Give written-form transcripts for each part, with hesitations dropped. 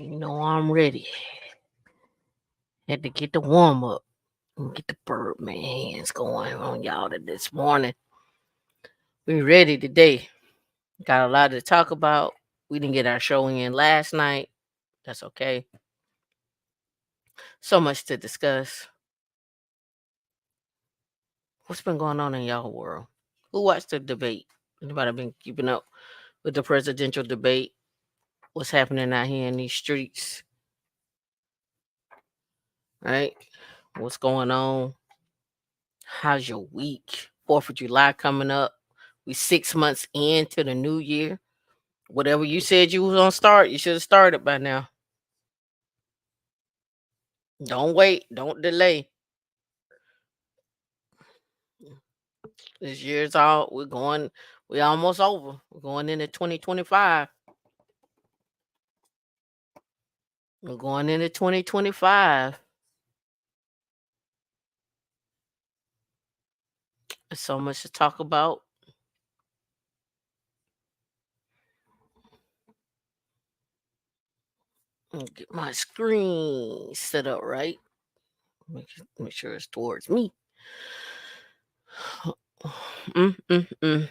You know I'm ready. Had to get the warm up and get the Birdman hands going on y'all this morning. We ready today. Got a lot to talk about. We didn't get our show in last night. That's okay. So much to discuss. What's been going on in y'all world? Who watched the debate? Anybody been keeping up with the presidential debate? What's happening out here in these streets? Right? What's going on? How's your week? 4th of July coming up. We 6 months into the new year. Whatever you said you was gonna start, you should have started by now. Don't wait. Don't delay. This year's all we almost over. We're going into 2025. We're going into 2025. There's so much to talk about. Let me get my screen set up right. Make sure it's towards me. Mm, mm, mm.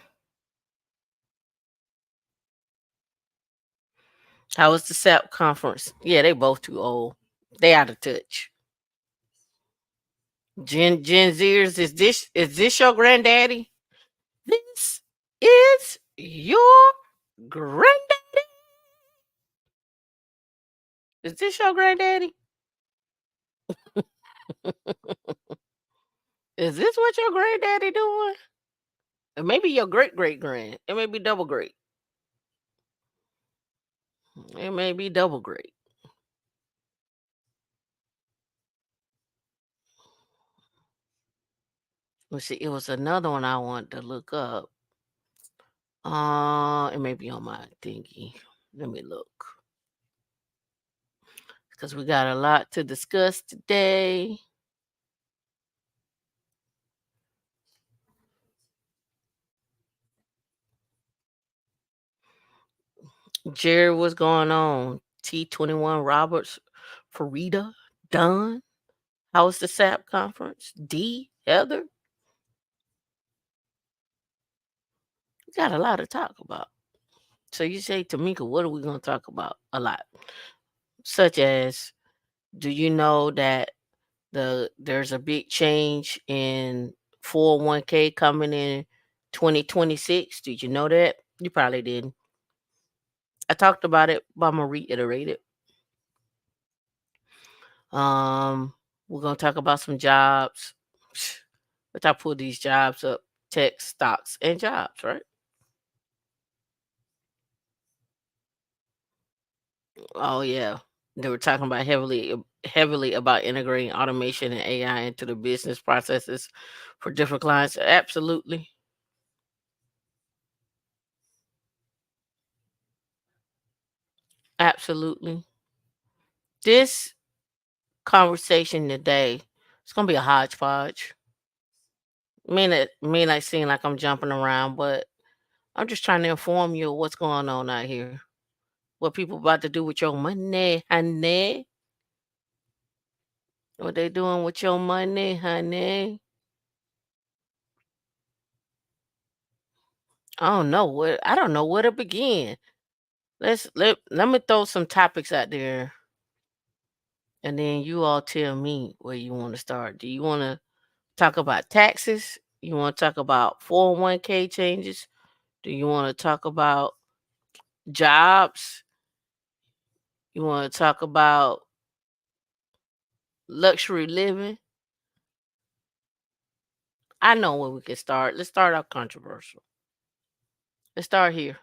How was the SAP conference? Yeah, they both too old. They out of touch. Gen Zers, is this your granddaddy? This is your granddaddy. Is this your granddaddy? Is this what your granddaddy doing? It may be your great great grand. It may be double great. It may be double great. Let's see. It was another one I wanted to look up. It may be on my thingy. Let me look. Because we got a lot to discuss today. Jerry, what's going on? T21 Roberts, Farida, Dunn. How was the SAP conference? D, Heather. We got a lot to talk about. So you say, Tameika, what are we going to talk about? A lot. Such as, do you know that there's a big change in 401k coming in 2026? Did you know that? You probably didn't. I talked about it, but I'm gonna reiterate it. We're gonna talk about some jobs. But I pull these jobs up, tech, stocks, and jobs, right? Oh yeah. They were talking about heavily about integrating automation and AI into the business processes for different clients. Absolutely. Absolutely. This conversation today, it's gonna be a hodgepodge. May not seem like I'm jumping around, but I'm just trying to inform you of what's going on out here. What people about to do with your money, honey. What they doing with your money, honey. I don't know where to begin. Let me throw some topics out there, and then you all tell me where you want to start. Do you want to talk about taxes? You want to talk about 401k changes? Do you want to talk about jobs? You want to talk about luxury living? I know where we can start. Let's start out controversial. Let's start here.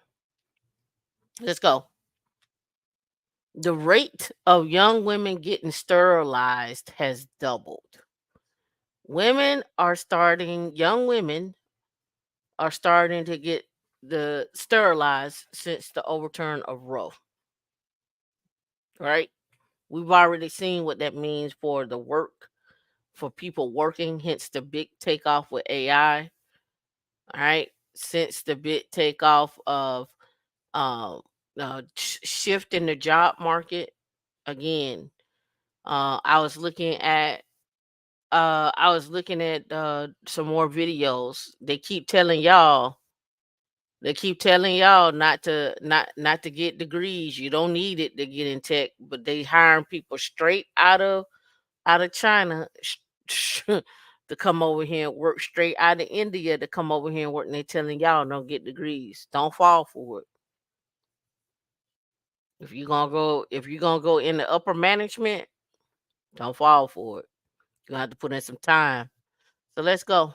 Let's go. The rate of young women getting sterilized has doubled. Young women are starting to get the sterilized since the overturn of Roe, right? We've already seen what that means for the work, for people working, hence the big takeoff with AI, all right? Since the big takeoff of shift in the job market, again. I was looking at some more videos. They keep telling y'all not to get degrees. You don't need it to get in tech, but they hiring people straight out of China to come over here and work, straight out of India to come over here and work, and they telling y'all don't get degrees. Don't fall for it. If you're gonna go in the upper management, don't fall for it. You're gonna have to put in some time. So let's go.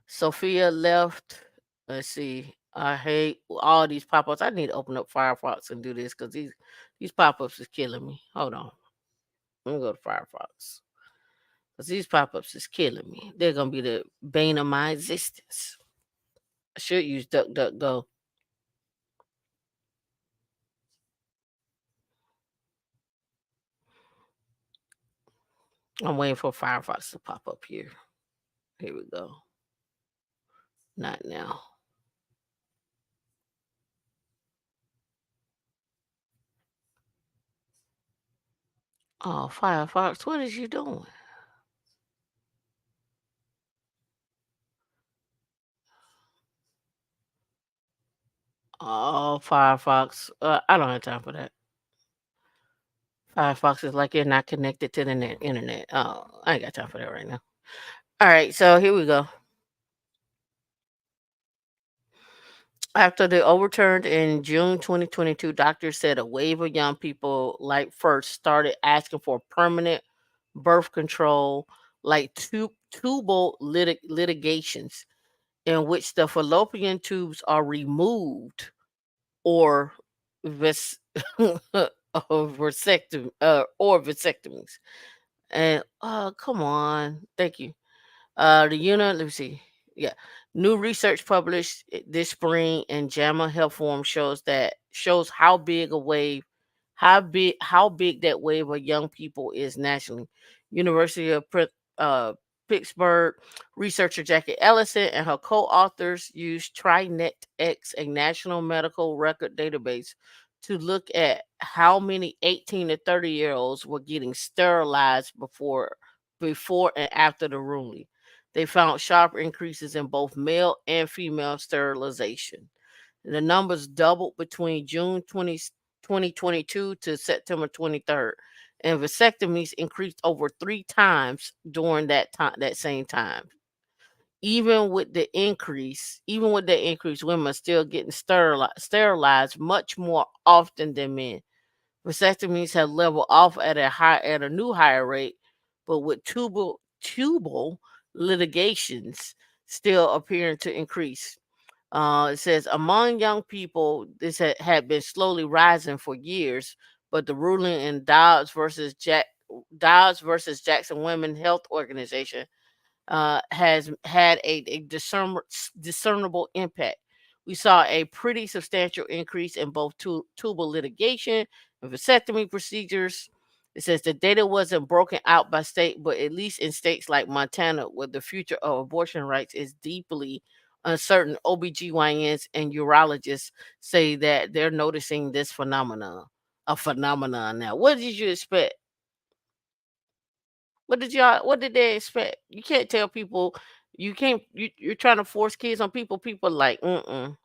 Sophia left. Let's see. I hate all these pop-ups. I need to open up Firefox and do this because these pop-ups is killing me. Hold on. Let me go to Firefox. Because these pop-ups is killing me. They're gonna be the bane of my existence. I should use DuckDuckGo. I'm waiting for Firefox to pop up here. Here we go. Not now. Oh, Firefox, what is you doing? Oh, Firefox. I don't have time for that. Firefox is like you're not connected to the internet. Oh, I ain't got time for that right now. All right, so here we go. After the overturned in June 2022, doctors said a wave of young people like first started asking for permanent birth control, like tubal litigations, in which the fallopian tubes are removed or vis- or vasectomies. And come on, thank you. Let me see. Yeah. New research published this spring in JAMA Health Forum shows how big that wave of young people is nationally. University of Pittsburgh researcher Jackie Ellison and her co-authors used TriNet X, a national medical record database, to look at how many 18 to 30-year-olds were getting sterilized before and after the ruling. They found sharp increases in both male and female sterilization. The numbers doubled between June 2022 to September 23rd, and vasectomies increased over 3 times during that same time. Even with the increase, women are still getting sterilized much more often than men. Vasectomies have leveled off at a new higher rate, but with tubal litigations still appearing to increase. It says among young people, this had been slowly rising for years, but the ruling in Dobbs versus Jackson Women Health Organization has had a discernible impact. We saw a pretty substantial increase in both tubal litigation and vasectomy procedures. It says the data wasn't broken out by state, but at least in states like Montana, where the future of abortion rights is deeply uncertain, OBGYNs and urologists say that they're noticing this phenomenon now. What did you expect? What did they expect? You can't tell people you're trying to force kids on people. People like, we'll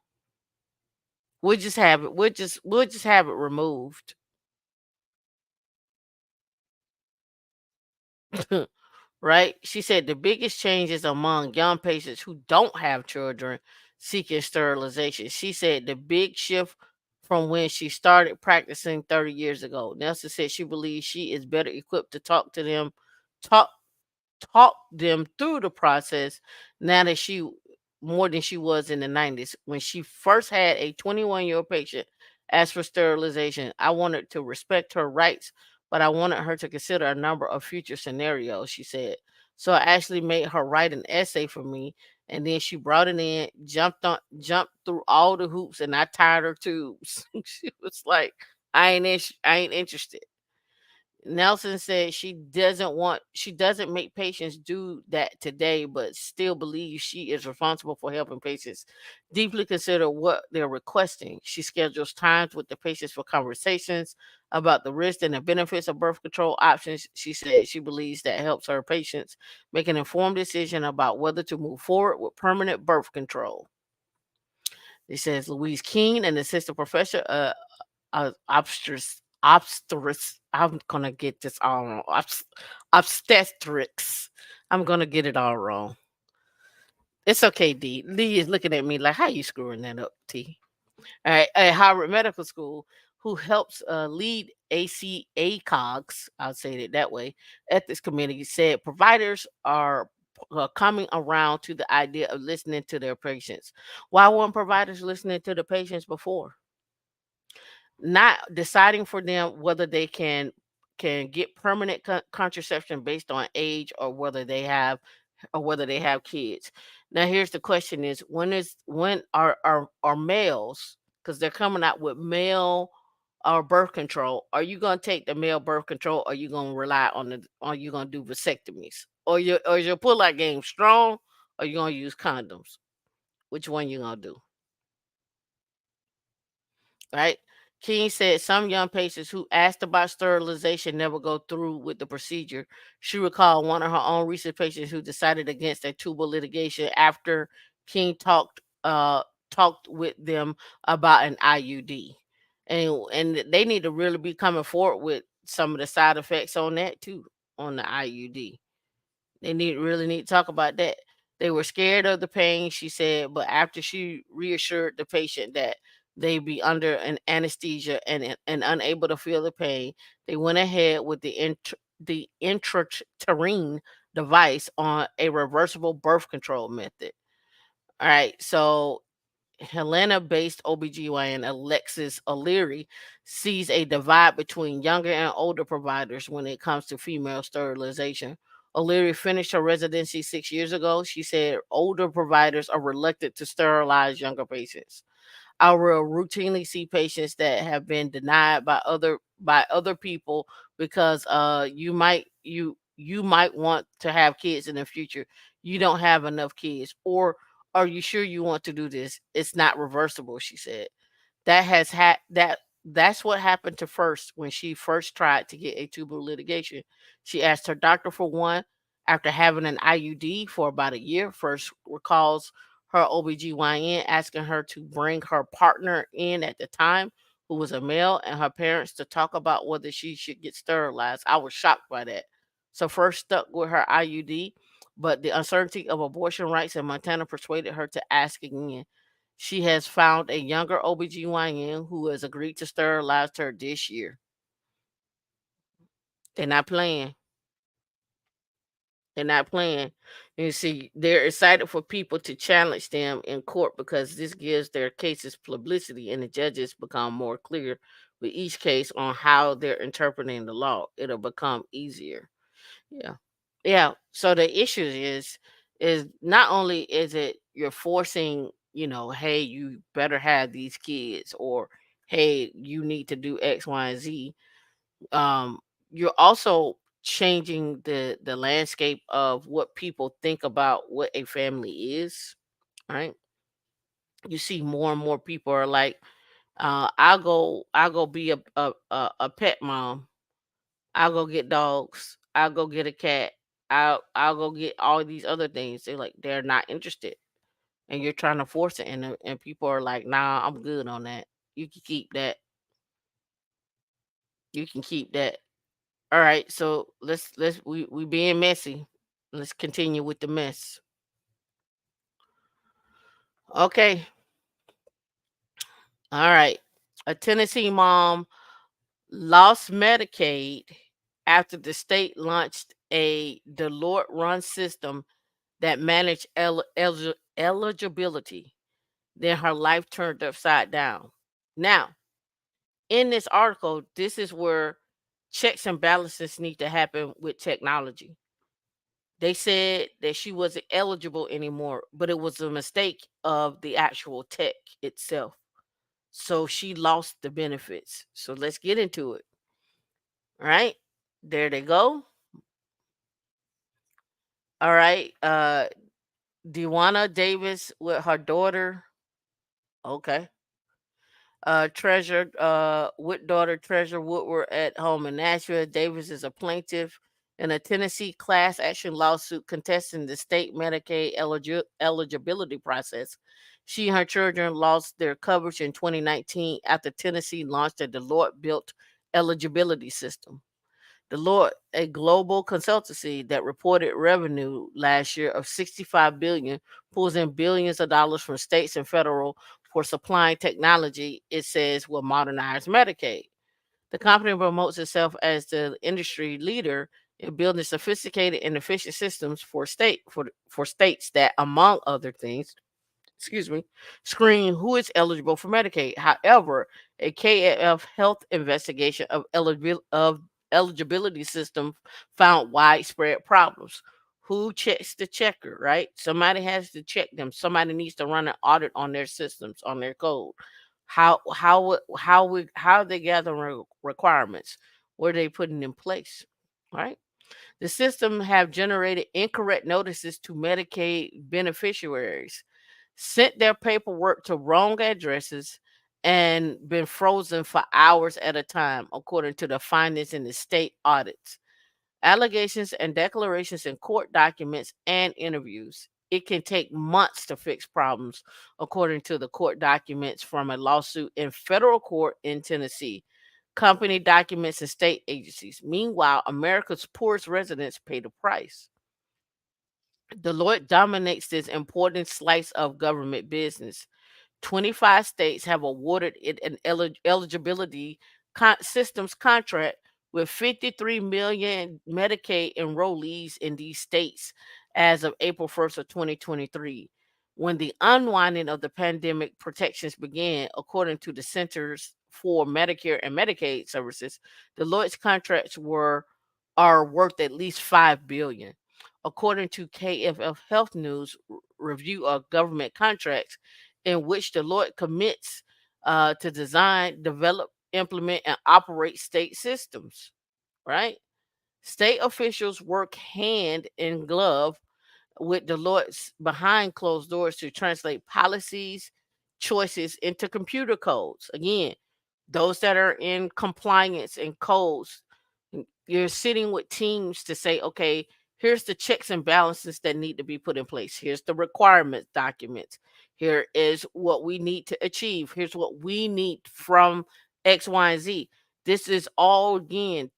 just have it. We'll just have it removed. Right? She said the biggest changes among young patients who don't have children seeking sterilization. She said the big shift from when she started practicing 30 years ago. Nelson said she believes she is better equipped to talk talk them through the process now that she more than she was in the 90s. When she first had a 21-year-old patient ask for sterilization, I wanted to respect her rights, but I wanted her to consider a number of future scenarios, she said. So I actually made her write an essay for me, and then she brought it in, jumped through all the hoops, and I tied her tubes. She was like, I ain't interested. Nelson said she doesn't make patients do that today, but still believes she is responsible for helping patients deeply consider what they're requesting. She schedules times with the patients for conversations about the risks and the benefits of birth control options. She said she believes that helps her patients make an informed decision about whether to move forward with permanent birth control. It says Louise Keene, an assistant professor obstetrics. I'm gonna get this all wrong. Obstetrics. I'm gonna get it all wrong. It's okay, D. Lee is looking at me like, how you screwing that up, T? All right, at Harvard Medical School, who helps lead ACACOG's, I'll say it that way, ethics committee, said providers are coming around to the idea of listening to their patients. Why weren't providers listening to the patients before? Not deciding for them whether they can get permanent contraception based on age, or whether they have kids. Now here's the question: is when are males, because they're coming out with male or birth control, are you going to take the male birth control, or are you going to rely on the, or you going to do vasectomies, or is your pull-out game strong, or you going to use condoms? Which one you going to do? Right? King said some young patients who asked about sterilization never go through with the procedure. She recalled one of her own recent patients who decided against a tubal litigation after King talked with them about an IUD. And they need to really be coming forward with some of the side effects on that too, on the IUD. They really need to talk about that. They were scared of the pain, she said, but after she reassured the patient that they be under an anesthesia and unable to feel the pain, they went ahead with the intrauterine device on a reversible birth control method. All right, so Helena-based OBGYN Alexis O'Leary sees a divide between younger and older providers when it comes to female sterilization. O'Leary finished her residency 6 years ago. She said older providers are reluctant to sterilize younger patients. I will routinely see patients that have been denied by other people because you might want to have kids in the future. You don't have enough kids, or are you sure you want to do this? It's not reversible, she said. That's what happened to first when she first tried to get a tubal litigation. She asked her doctor for one after having an IUD for about a year. First recalls her OBGYN asking her to bring her partner in at the time, who was a male, and her parents to talk about whether she should get sterilized. I was shocked by that. So first stuck with her IUD, but the uncertainty of abortion rights in Montana persuaded her to ask again. She has found a younger OBGYN who has agreed to sterilize her this year. They're not playing. They're not playing. You see, they're excited for people to challenge them in court because this gives their cases publicity and the judges become more clear with each case on how they're interpreting the law. It'll become easier. Yeah. Yeah. So the issue is not only is it you're forcing, hey, you better have these kids, or hey, you need to do X, Y, and Z. Um, you're also changing the landscape of what people think about what a family is, right? You see more and more people are like, I'll go be a pet mom. I'll go get dogs. I'll go get a cat. I'll go get all these other things. They're not interested, and you're trying to force it, and people are like, "Nah, I'm good on that. You can keep that. You can keep that." All right, so we being messy. Let's continue with the mess. Okay, all right. A Tennessee mom lost Medicaid after the state launched a Deloitte-run system that managed eligibility. Then her life turned upside down. Now, in this article, this is where checks and balances need to happen with technology. They said that she wasn't eligible anymore, but it was a mistake of the actual tech itself. So she lost the benefits. So let's get into it. Right? There they go. All right. Dewana Davis with her daughter. Okay. With daughter Treasure Woodward at home in Nashville. Davis is a plaintiff in a Tennessee class action lawsuit contesting the state Medicaid eligibility process. She and her children lost their coverage in 2019 after Tennessee launched a Deloitte built eligibility system. Deloitte, a global consultancy that reported revenue last year of 65 billion, pulls in billions of dollars from states and federal for supplying technology it says will modernize Medicaid. The company promotes itself as the industry leader in building sophisticated and efficient systems for states that, among other things, excuse me, screen who is eligible for Medicaid. However, a KF health investigation of eligibility system found widespread problems. Who checks the checker, right? Somebody has to check them. Somebody needs to run an audit on their systems, on their code. How are they gathering requirements? What are they putting in place? Right? The system have generated incorrect notices to Medicaid beneficiaries, sent their paperwork to wrong addresses, and been frozen for hours at a time, according to the findings in the state audits. Allegations and declarations in court documents and interviews. It can take months to fix problems, according to the court documents from a lawsuit in federal court in Tennessee. Company documents and state agencies. Meanwhile, America's poorest residents pay the price. Deloitte dominates this important slice of government business. 25 states have awarded it an eligibility systems contract with 53 million Medicaid enrollees in these states as of April 1st of 2023. When the unwinding of the pandemic protections began, according to the Centers for Medicare and Medicaid Services, Deloitte's contracts were are worth at least 5 billion. According to KFF Health News review of government contracts, in which Deloitte commits to design, develop, implement, and operate state systems, right? State officials work hand in glove with Deloitte's behind closed doors to translate policies, choices into computer codes. Again, those that are in compliance and codes, you're sitting with teams to say, okay, here's the checks and balances that need to be put in place. Here's the requirement documents. Here is what we need to achieve. Here's what we need from X, Y, and Z. This is all again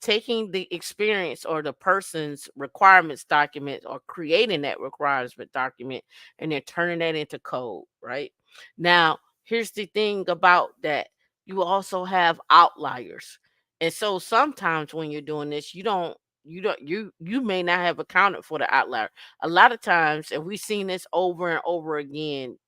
taking the experience or the person's requirements document or creating that requirements document and then turning that into code, right? Now, here's the thing about that. You also have outliers. And so sometimes when you're doing this, you may not have accounted for the outlier. A lot of times, and we've seen this over and over again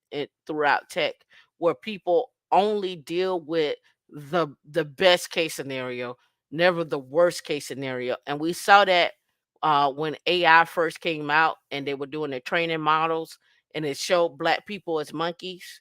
throughout tech, where people only deal with the best case scenario, never the worst case scenario. And we saw that when AI first came out and they were doing their training models and it showed black people as monkeys.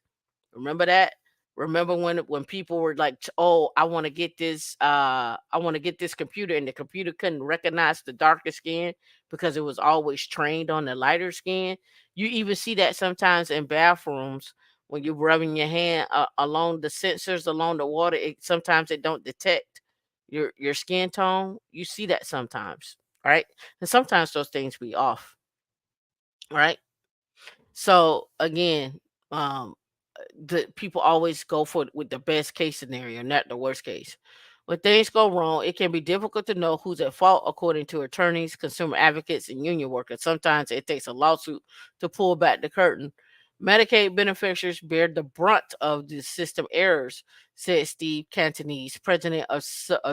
Remember that? Remember when people were like, "Oh, I want to get this computer," and the computer couldn't recognize the darker skin because it was always trained on the lighter skin. You even see that sometimes in bathrooms when you're rubbing your hand along the sensors along the water. Sometimes it don't detect your skin tone. You see that sometimes, right? And sometimes those things be off, right? So again, um, the people always go for with the best case scenario, not the worst case. When things go wrong, it can be difficult to know who's at fault, according to attorneys, consumer advocates, and union workers. Sometimes it takes a lawsuit to pull back the curtain. Medicaid beneficiaries bear the brunt of the system errors, said Steve Cantonese, president of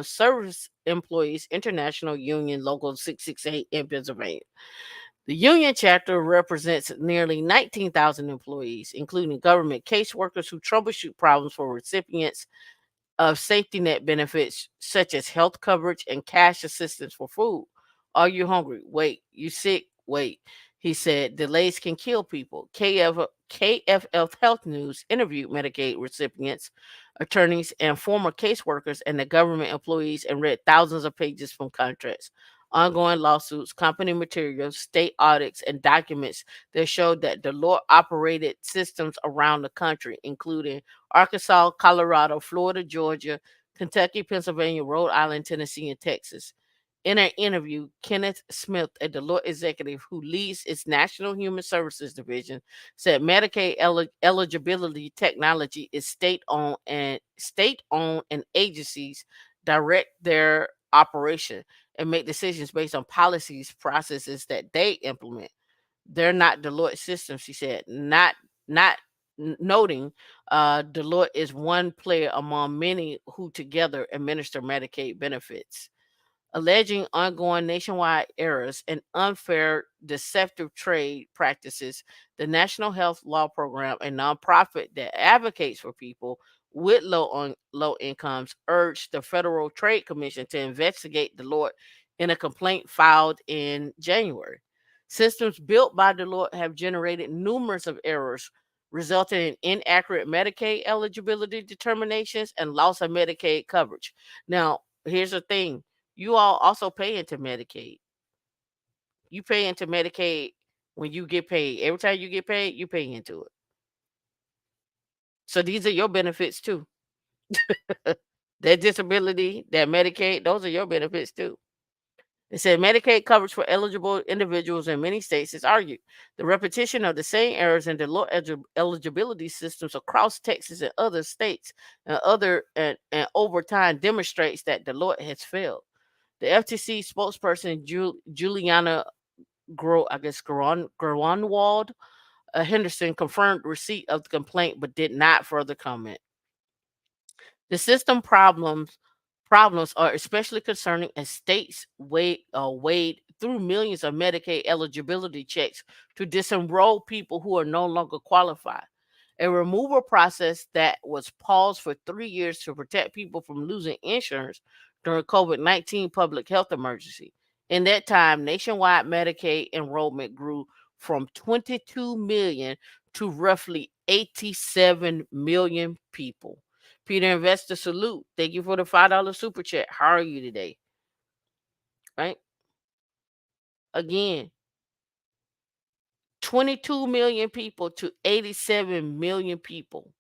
Service Employees International Union Local 668 in Pennsylvania. The union chapter represents nearly 19,000 employees, including government caseworkers who troubleshoot problems for recipients of safety net benefits such as health coverage and cash assistance for food. Are you hungry? Wait. You sick? Wait. He said delays can kill people. KFF Health News interviewed Medicaid recipients, attorneys, and former caseworkers and the government employees and read thousands of pages from contracts, ongoing lawsuits, company materials, state audits, and documents that showed that Deloitte operated systems around the country, including Arkansas, Colorado, Florida, Georgia, Kentucky, Pennsylvania, Rhode Island, Tennessee, and Texas. In an interview, Kenneth Smith, a Deloitte executive who leads its National Human Services Division, said Medicaid eligibility technology is state-owned and agencies direct their operation and make decisions based on policies, processes that they implement. They're not Deloitte systems, she said. Noting Deloitte is one player among many who together administer Medicaid benefits, alleging ongoing nationwide errors and unfair, deceptive trade practices. The National Health Law Program, a nonprofit that advocates for people with low incomes, urged the Federal Trade Commission to investigate Deloitte in a complaint filed in January. Systems built by Deloitte have generated numerous of errors, resulting in inaccurate Medicaid eligibility determinations and loss of Medicaid coverage. Now, here's the thing: you all also pay into Medicaid. You pay into Medicaid when you get paid. Every time you get paid, you pay into it. So these are your benefits too. That disability, that Medicaid, those are your benefits too. It said Medicaid coverage for eligible individuals in many states is argued. The repetition of the same errors in the low eligibility systems across Texas and other states and over time demonstrates that Deloitte has failed. The FTC spokesperson Juliana Gronwald Henderson confirmed receipt of the complaint but did not further comment. The system problems are especially concerning as states wade through millions of Medicaid eligibility checks to disenroll people who are no longer qualified. A removal process that was paused for 3 years to protect people from losing insurance during COVID-19 public health emergency. In that time, nationwide Medicaid enrollment grew from 22 million to roughly 87 million people. Peter Investor salute. Thank you for the $5 super chat. How are you today? Right? Again, 22 million people to 87 million people.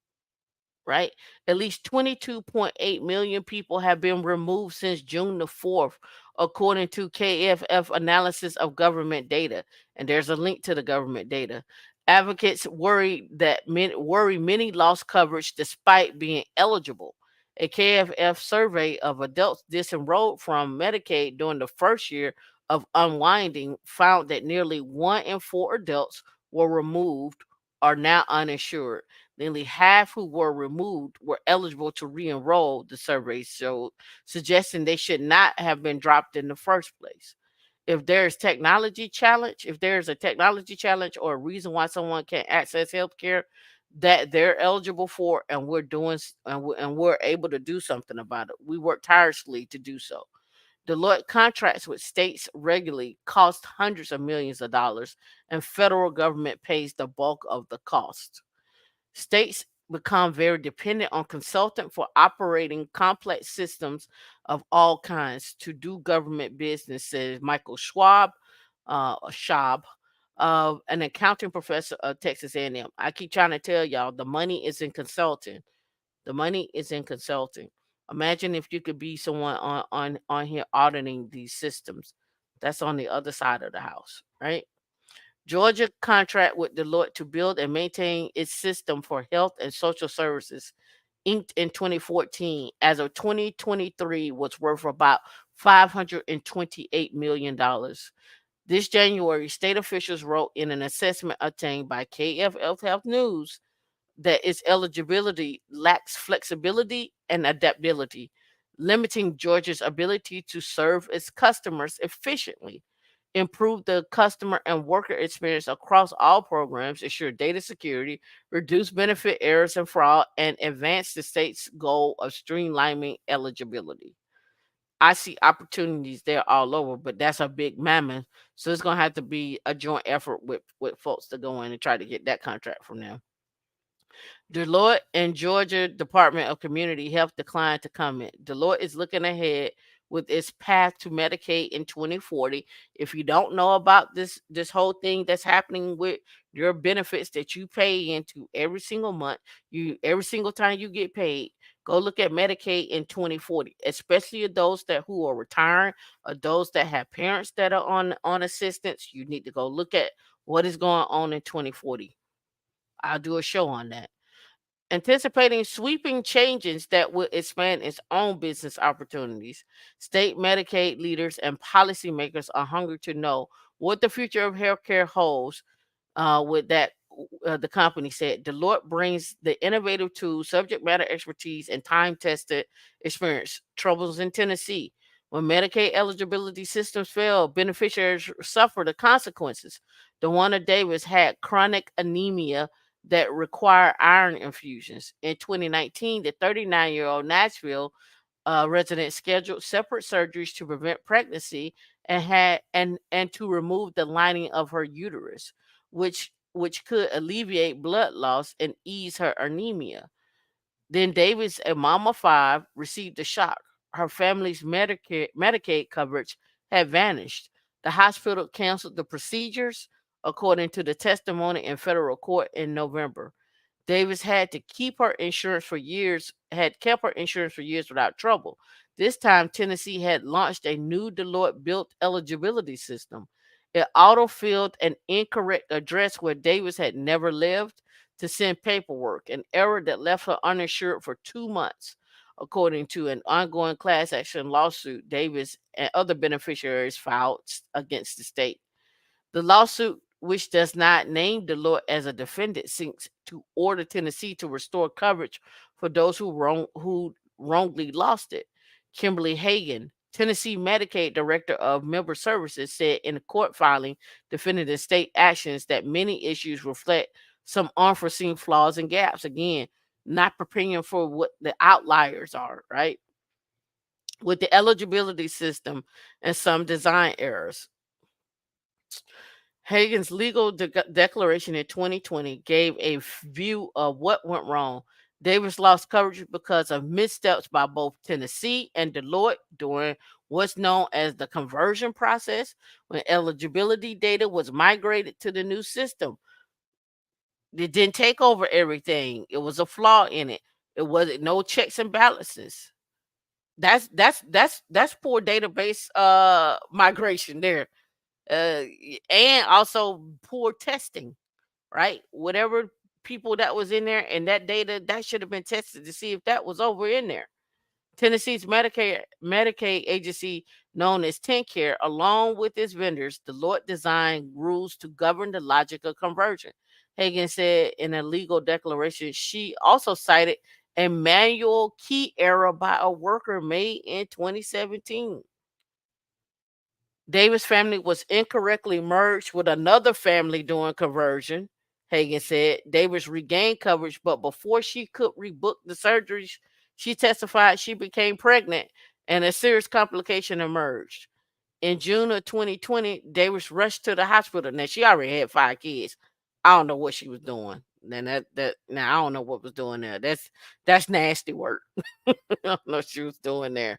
Right? At least 22.8 million people have been removed since June the 4th, according to KFF analysis of government data. And there's a link to the government data. Advocates worry many lost coverage despite being eligible. A KFF survey of adults disenrolled from Medicaid during the first year of unwinding found that nearly 1 in 4 adults were removed or now uninsured. Nearly half who were removed were eligible to re-enroll, the survey showed, suggesting they should not have been dropped in the first place. If there's a technology challenge or a reason why someone can't access health care that they're eligible for, and we're able to do something about it. We work tirelessly to do so. Deloitte contracts with states regularly, cost hundreds of millions of dollars, and federal government pays the bulk of the cost. States become very dependent on consultant for operating complex systems of all kinds to do government business, says Michael Schwab, an accounting professor of Texas A&M. I keep trying to tell y'all, the money is in consulting. The money is in consulting. Imagine if you could be someone on here auditing these systems. That's on the other side of the house, right? Georgia contract with Deloitte to build and maintain its system for health and social services, inked in 2014, as of 2023, was worth about $528 million. This January, state officials wrote in an assessment obtained by KFF Health News that its eligibility lacks flexibility and adaptability, limiting Georgia's ability to serve its customers efficiently, improve the customer and worker experience across all programs, ensure data security, reduce benefit errors and fraud, and advance the state's goal of streamlining eligibility. I see opportunities there all over, but that's a big mammoth. So it's gonna have to be a joint effort with folks to go in and try to get that contract from them. Deloitte and Georgia Department of Community Health declined to comment. Deloitte is looking ahead with its path to Medicaid in 2040. If you don't know about this whole thing that's happening with your benefits that you pay into every single month, you every single time you get paid, go look at Medicaid in 2040, especially those that who are retiring or those that have parents that are on assistance. You need to go look at what is going on in 2040. I'll do a show on that. Anticipating sweeping changes that would expand its own business opportunities. State Medicaid leaders and policymakers are hungry to know what the future of healthcare holds. With that, the company said Deloitte brings the innovative tools, subject matter expertise, and time tested experience. Troubles in Tennessee. When Medicaid eligibility systems fail, beneficiaries suffer the consequences. DeWanda Davis had chronic anemia that required iron infusions. In 2019, the 39-year-old Nashville resident scheduled separate surgeries to prevent pregnancy and to remove the lining of her uterus, which could alleviate blood loss and ease her anemia. Then Davis, a mom of five, received a shock. Her family's Medicaid coverage had vanished. The hospital canceled the procedures, according to the testimony in federal court in November. Davis had kept her insurance for years without trouble. This time, Tennessee had launched a new Deloitte built eligibility system. It auto-filled an incorrect address where Davis had never lived to send paperwork, an error that left her uninsured for 2 months. According to an ongoing class action lawsuit, Davis and other beneficiaries filed against the state. The lawsuit, which does not name Deloitte as a defendant, seeks to order Tennessee to restore coverage for those who wrongly lost it. Kimberly Hagan, Tennessee Medicaid Director of Member Services, said in a court filing defending the state actions that many issues reflect some unforeseen flaws and gaps. Again, not preparing for what the outliers are, right? With the eligibility system and some design errors. Hagen's legal declaration in 2020 gave a view of what went wrong. Davis lost coverage because of missteps by both Tennessee and Deloitte during what's known as the conversion process when eligibility data was migrated to the new system. It didn't take over everything. It was a flaw in it. It wasn't no checks and balances. That's poor database migration there, and also poor testing, right? Whatever people that was in there and that data that should have been tested to see if that was over in there. Tennessee's Medicaid agency, known as TennCare, along with its vendors, Deloitte designed rules to govern the logic of conversion. Hagan said in a legal declaration she also cited a manual key error by a worker made in 2017. Davis' family was incorrectly merged with another family during conversion, Hagan said. Davis regained coverage, but before she could rebook the surgeries, she testified she became pregnant and a serious complication emerged. In June of 2020, Davis rushed to the hospital. Now she already had 5 kids. I don't know what she was doing. Then that now I don't know what was doing there. That's nasty work. I don't know what she was doing there.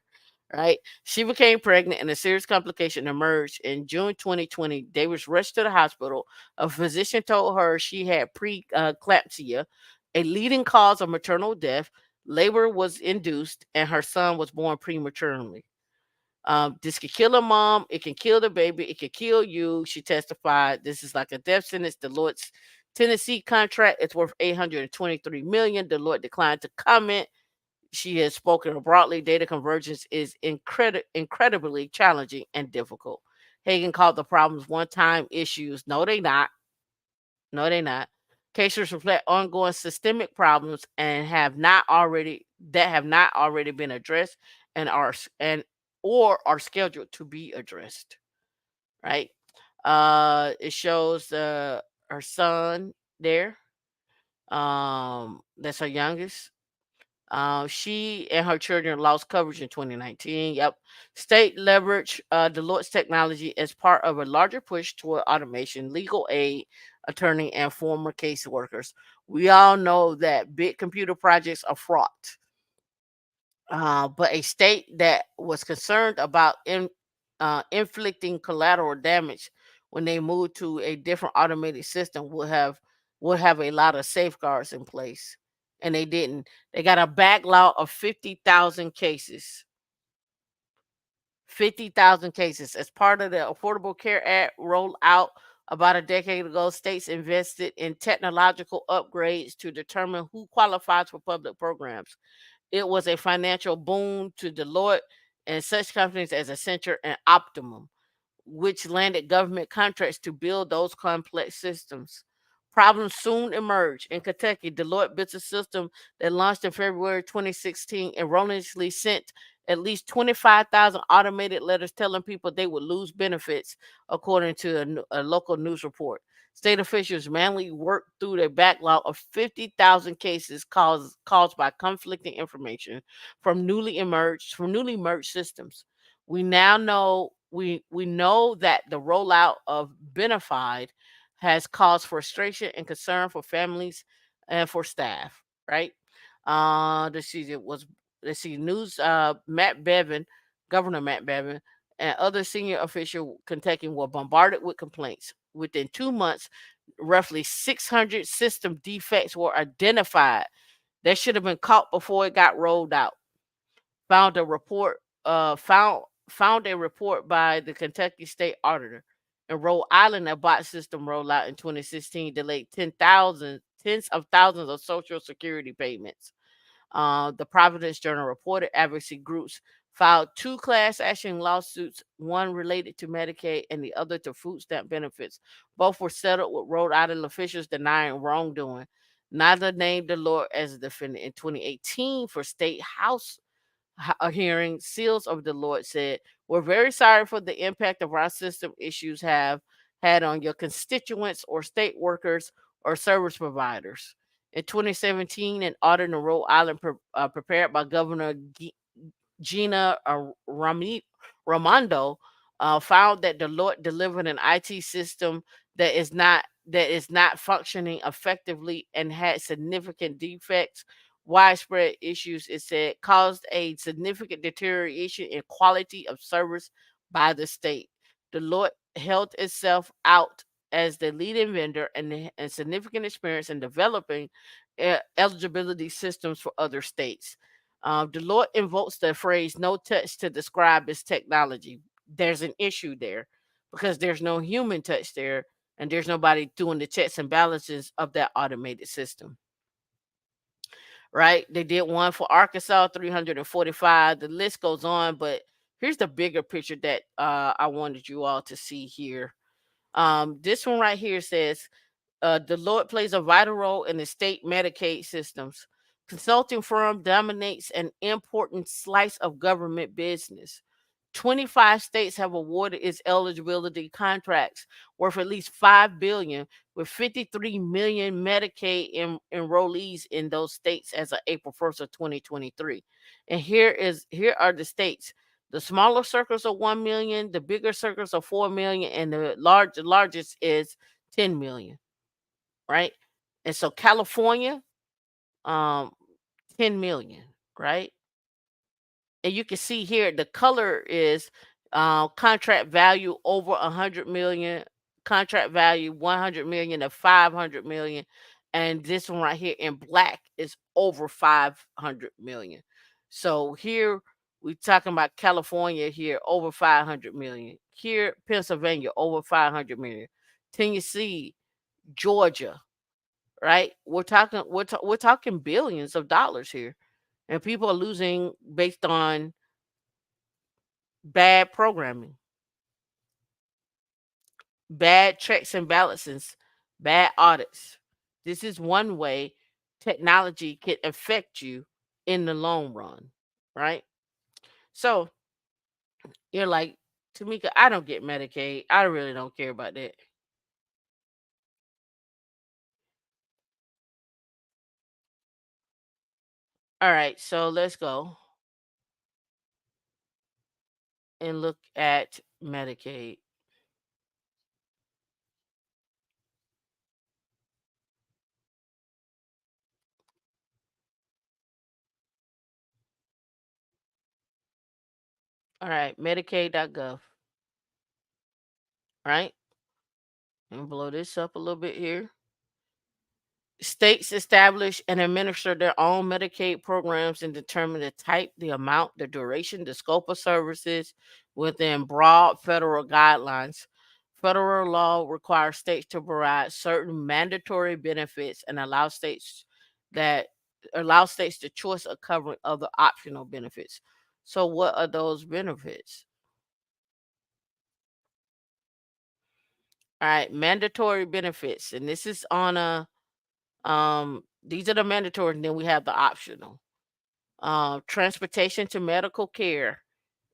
Right? She became pregnant and a serious complication emerged in June 2020. Davis rushed to the hospital. A physician told her she had preeclampsia, a leading cause of maternal death. Labor was induced and her son was born prematurely. This could kill a mom. It can kill the baby. It could kill you. She testified. This is like a death sentence. Deloitte's Tennessee contract is worth $823 million. Deloitte declined to comment. She has spoken broadly. Data convergence is incredibly challenging and difficult. Hagan called the problems one-time issues. No, they not. No, they not. Cases reflect ongoing systemic problems and have not already been addressed and or are scheduled to be addressed. Right? It shows her son there. That's her youngest. She and her children lost coverage in 2019. Yep. State leverage Deloitte's technology as part of a larger push toward automation, legal aid, attorney, and former caseworkers. We all know that big computer projects are fraught, but a state that was concerned about inflicting collateral damage when they moved to a different automated system would have a lot of safeguards in place, and they didn't. They got a backlog of 50,000 cases. 50,000 cases as part of the Affordable Care Act rolled out about a decade ago. States invested in technological upgrades to determine who qualifies for public programs. It was a financial boon to Deloitte and such companies as Accenture and Optimum, which landed government contracts to build those complex systems. Problems soon emerged. In Kentucky, Deloitte built a system that launched in February 2016 erroneously sent at least 25,000 automated letters telling people they would lose benefits, according to a local news report. State officials manually worked through their backlog of 50,000 cases caused by conflicting information from newly merged systems. We know that the rollout of Benefied has caused frustration and concern for families and for staff. Right? Let's see. News. Governor Matt Bevin, and other senior official Kentucky were bombarded with complaints. Within 2 months, roughly 600 system defects were identified that should have been caught before it got rolled out. Found a report found a report by the Kentucky State Auditor. In Rhode Island, a bot system rollout in 2016 delayed tens of thousands of Social Security payments. The Providence Journal reported advocacy groups filed two class action lawsuits, one related to Medicaid and the other to food stamp benefits. Both were settled with Rhode Island officials denying wrongdoing. Neither named Deloitte as a defendant. In 2018, for state house a hearing, Seals of Deloitte said, "We're very sorry for the impact of our system issues have had on your constituents or state workers or service providers." In 2017, an audit in Rhode Island prepared by Governor Gina Raimondo found that Deloitte delivered an IT system that is not functioning effectively and had significant defects, widespread issues. It said caused a significant deterioration in quality of service by the state. Deloitte held itself out as the leading vendor and significant experience in developing eligibility systems for other states. Deloitte invokes the phrase "no touch" to describe its technology. There's an issue there because there's no human touch there, and there's nobody doing the checks and balances of that automated system. Right? They did one for Arkansas, 345. The list goes on, but here's the bigger picture that I wanted you all to see here. This one right here says Deloitte plays a vital role in the state Medicaid systems. Consulting firm dominates an important slice of government business. 25 states have awarded its eligibility contracts worth at least 5 billion, with 53 million Medicaid enrollees in those states as of April 1st of 2023. And here are the states. The smaller circles are 1 million, the bigger circles are 4 million, and the largest is 10 million, right? And so California, um, 10 million, right? And you can see here the color is contract value over 100 million, contract value 100 million to 500 million, and this one right here in black is over 500 million. So here we're talking about California here over 500 million, here Pennsylvania over 500 million, Tennessee, Georgia, right? We're talking billions of dollars here, and people are losing based on bad programming, bad checks and balances, bad audits. This is one way technology can affect you in the long run, right? So you're like, Tamika, I don't get Medicaid. I really don't care about that. All right, so let's go and look at Medicaid. All right, Medicaid.gov. Right? And blow this up a little bit here. States establish and administer their own Medicaid programs and determine the type, the amount, the duration, the scope of services within broad federal guidelines. Federal law requires states to provide certain mandatory benefits and that allow states the choice of covering other optional benefits. So what are those benefits? All right, mandatory benefits. And this is on a these are the mandatory, and then we have the optional. Transportation to medical care,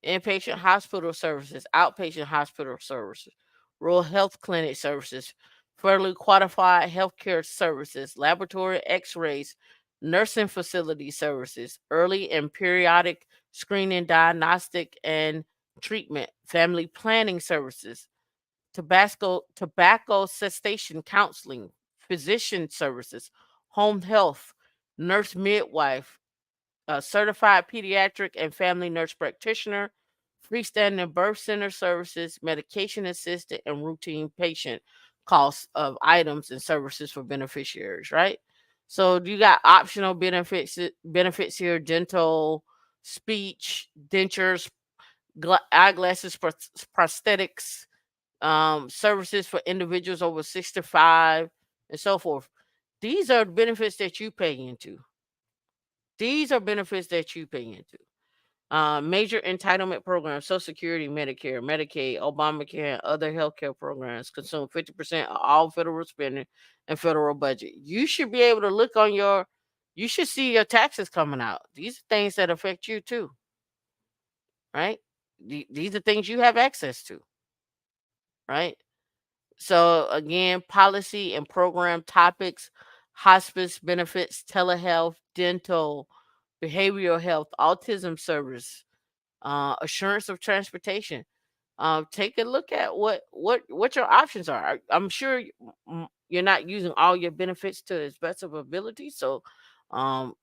inpatient hospital services, outpatient hospital services, rural health clinic services, federally qualified healthcare services, laboratory x-rays, nursing facility services, early and periodic screening, diagnostic and treatment, family planning services, tobacco cessation counseling, physician services, home health, nurse midwife, certified pediatric and family nurse practitioner, freestanding birth center services, medication assisted, and routine patient costs of items and services for beneficiaries, right? So you got optional benefits here: dental, speech, dentures, eyeglasses, prosthetics, services for individuals over 65, and so forth. These are benefits that you pay into. These are benefits that you pay into. Major entitlement programs: Social Security, Medicare, Medicaid, Obamacare, and other healthcare programs consume 50% of all federal spending and federal budget. You should be able to look on you should see your taxes coming out. These are things that affect you too, right? These are things you have access to, right? So again, policy and program topics: hospice benefits, telehealth, dental, behavioral health, autism service, assurance of transportation. Take a look at what your options are. I'm sure you're not using all your benefits to its best of ability. So um,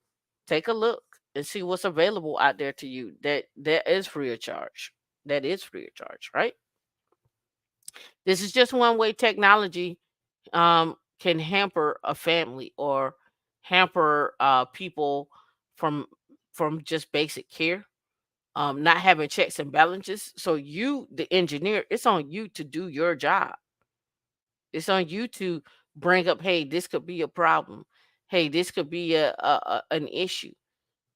take a look and see what's available out there to you that is free of charge. That is free of charge, right? This is just one way technology can hamper a family or hamper people from just basic care, not having checks and balances. So you, the engineer, it's on you to do your job. It's on you to bring up, hey, this could be a problem. Hey, this could be an issue.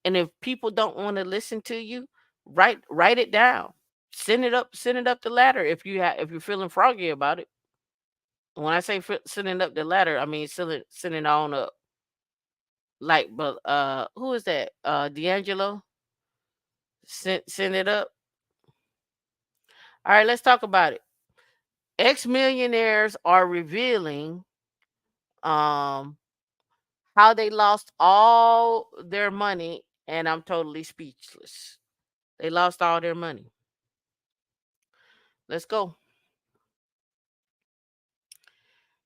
And if people don't want to listen to you, write it down. Send it up the ladder if you're feeling froggy about it. When I say sending up the ladder, I mean sending on up. Like, but who is that? D'Angelo, send it up. All right, let's talk about it. Ex-millionaires are revealing um how they lost all their money, and I'm totally speechless. They lost all their money. Let's go.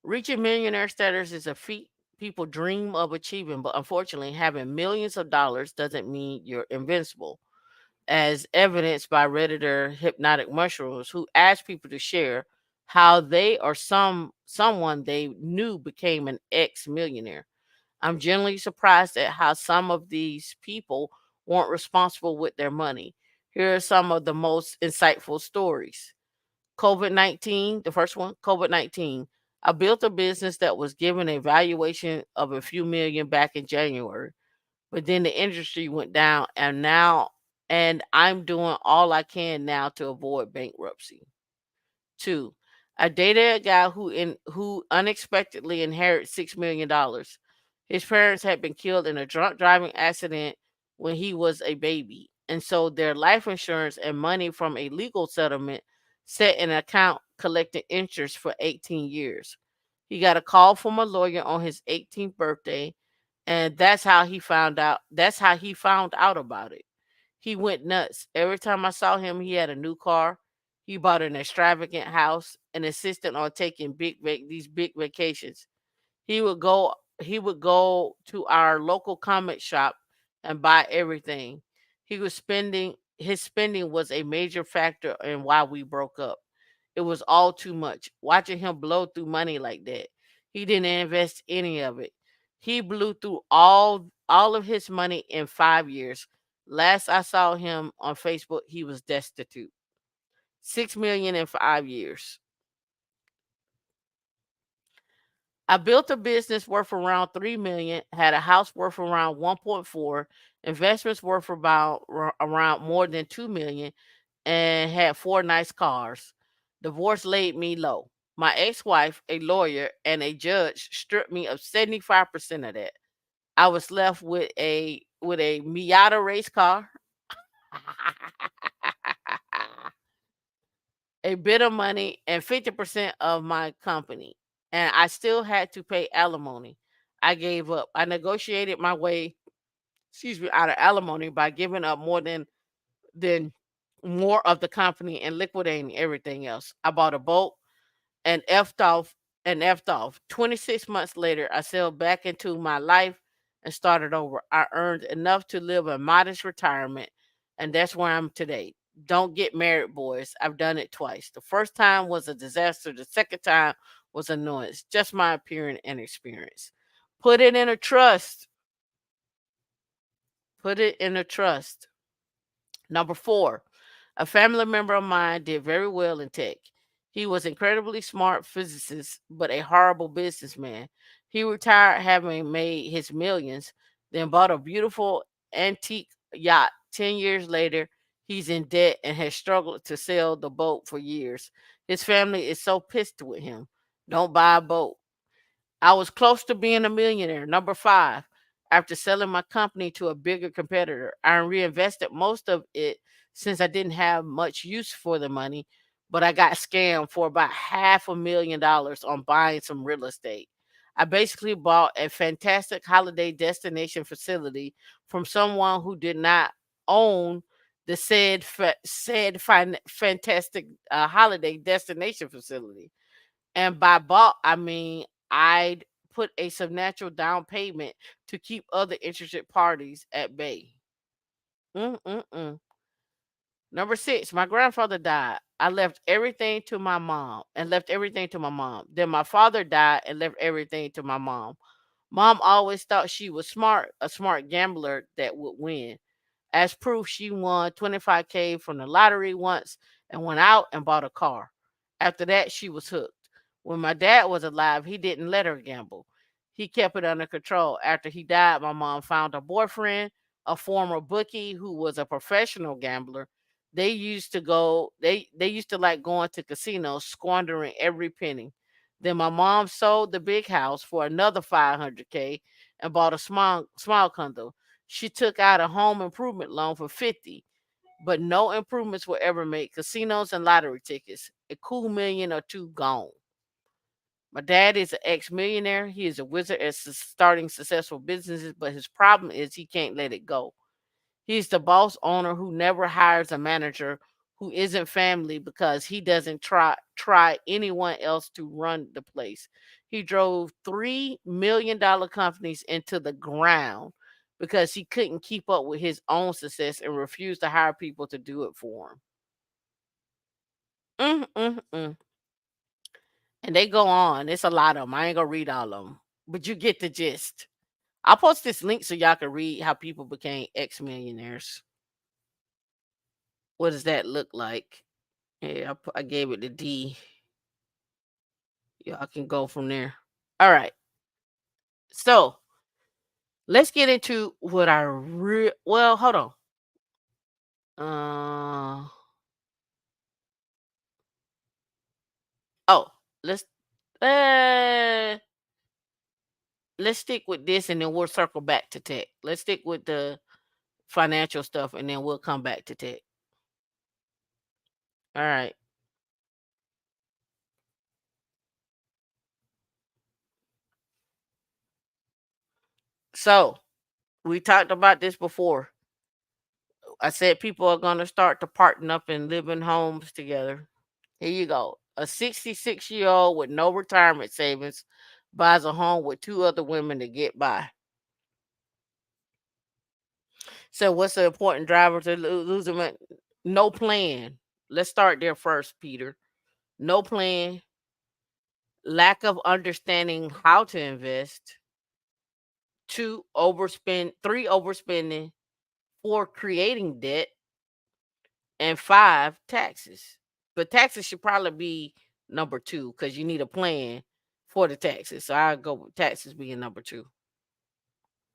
Reaching millionaire status is a feat people dream of achieving, but unfortunately, having millions of dollars doesn't mean you're invincible, as evidenced by Redditor Hypnotic Mushrooms, who asked people to share how they or someone they knew became an ex-millionaire. I'm generally surprised at how some of these people weren't responsible with their money. Here are some of the most insightful stories. COVID 19, the first one, COVID 19. I built a business that was given a valuation of a few million back in January, but then the industry went down, and I'm doing all I can now to avoid bankruptcy. Two, I dated a guy who unexpectedly inherited $6 million. His parents had been killed in a drunk driving accident when he was a baby, and so their life insurance and money from a legal settlement set an account collecting interest for 18 years. He got a call from a lawyer on his 18th birthday And that's how he found out about it. He went nuts. Every time I saw him, he had a new car. He bought an extravagant house and insisted on taking these big vacations. He would go to our local comic shop and buy everything. His spending was a major factor in why we broke up. It was all too much. Watching him blow through money like that. He didn't invest any of it. He blew through all of his money in 5 years. Last I saw him on Facebook, he was destitute. 6 million in 5 years. I built a business worth around 3 million, had a house worth around 1.4, investments worth around more than 2 million, and had 4 nice cars. Divorce laid me low. My ex-wife, a lawyer, and a judge stripped me of 75% of that. I was left with a Miata race car, a bit of money, and 50% of my company. And I still had to pay alimony. I gave up. I negotiated my way, out of alimony by giving up than more of the company and liquidating everything else. I bought a boat and effed off. 26 months later, I sailed back into my life and started over. I earned enough to live a modest retirement, and that's where I'm today. Don't get married, boys. I've done it twice. The first time was a disaster. The second time was annoyance. Just my appearance and experience. Put it in a trust. Put it in a trust. Number four, a family member of mine did very well in tech. He was incredibly smart physicist, but a horrible businessman. He retired having made his millions, then bought a beautiful antique yacht. 10 years later, he's in debt and has struggled to sell the boat for years. His family is so pissed with him. Don't buy a boat. I was close to being a millionaire. Number five, after selling my company to a bigger competitor, I reinvested most of it since I didn't have much use for the money, but I got scammed for about $500,000 on buying some real estate. I basically bought a fantastic holiday destination facility from someone who did not own the fantastic holiday destination facility. And by bought, I mean I'd put a substantial down payment to keep other interested parties at bay. Mm-mm-mm. Number six, my grandfather died. I left everything to my mom and left everything to my mom. Then my father died and left everything to my mom. Mom always thought she was smart, a smart gambler that would win. As proof, she won 25K from the lottery once and went out and bought a car. After that, she was hooked. When my dad was alive, he didn't let her gamble. He kept it under control. After he died, my mom found a boyfriend, a former bookie who was a professional gambler. They used to like going to casinos, squandering every penny. Then my mom sold the big house for another 500K and bought a small condo. She took out a home improvement loan for 50, but no improvements were ever made. Casinos and lottery tickets, a cool million or two gone. My dad is an ex-millionaire. He is a wizard at starting successful businesses, but his problem is he can't let it go. He's the boss owner who never hires a manager who isn't family because he doesn't try anyone else to run the place. He drove $3 million companies into the ground because he couldn't keep up with his own success and refused to hire people to do it for him. Mm. And they go on. It's a lot of them. I ain't gonna read all of them, but you get the gist. I'll post this link so y'all can read how people became ex-millionaires. What does that look like? Yeah, I gave it the D. Y'all can go from there. All right. So let's get into what I well, hold on. Uh oh, let's uh let's stick with this and then we'll circle back to tech. Let's stick with the financial stuff and then we'll come back to tech. All right. So we talked about this before. I said people are going to start to partner up and live in homes together. Here you go. A 66-year-old with no retirement savings buys a home with two other women to get by. So, what's the important driver to losing it? No plan. Let's start there first, Peter. No plan, lack of understanding how to invest, two, overspend, three, overspending, four, creating debt, and five, taxes. But taxes should probably be number two because you need a plan for the taxes. So I go with taxes being number two,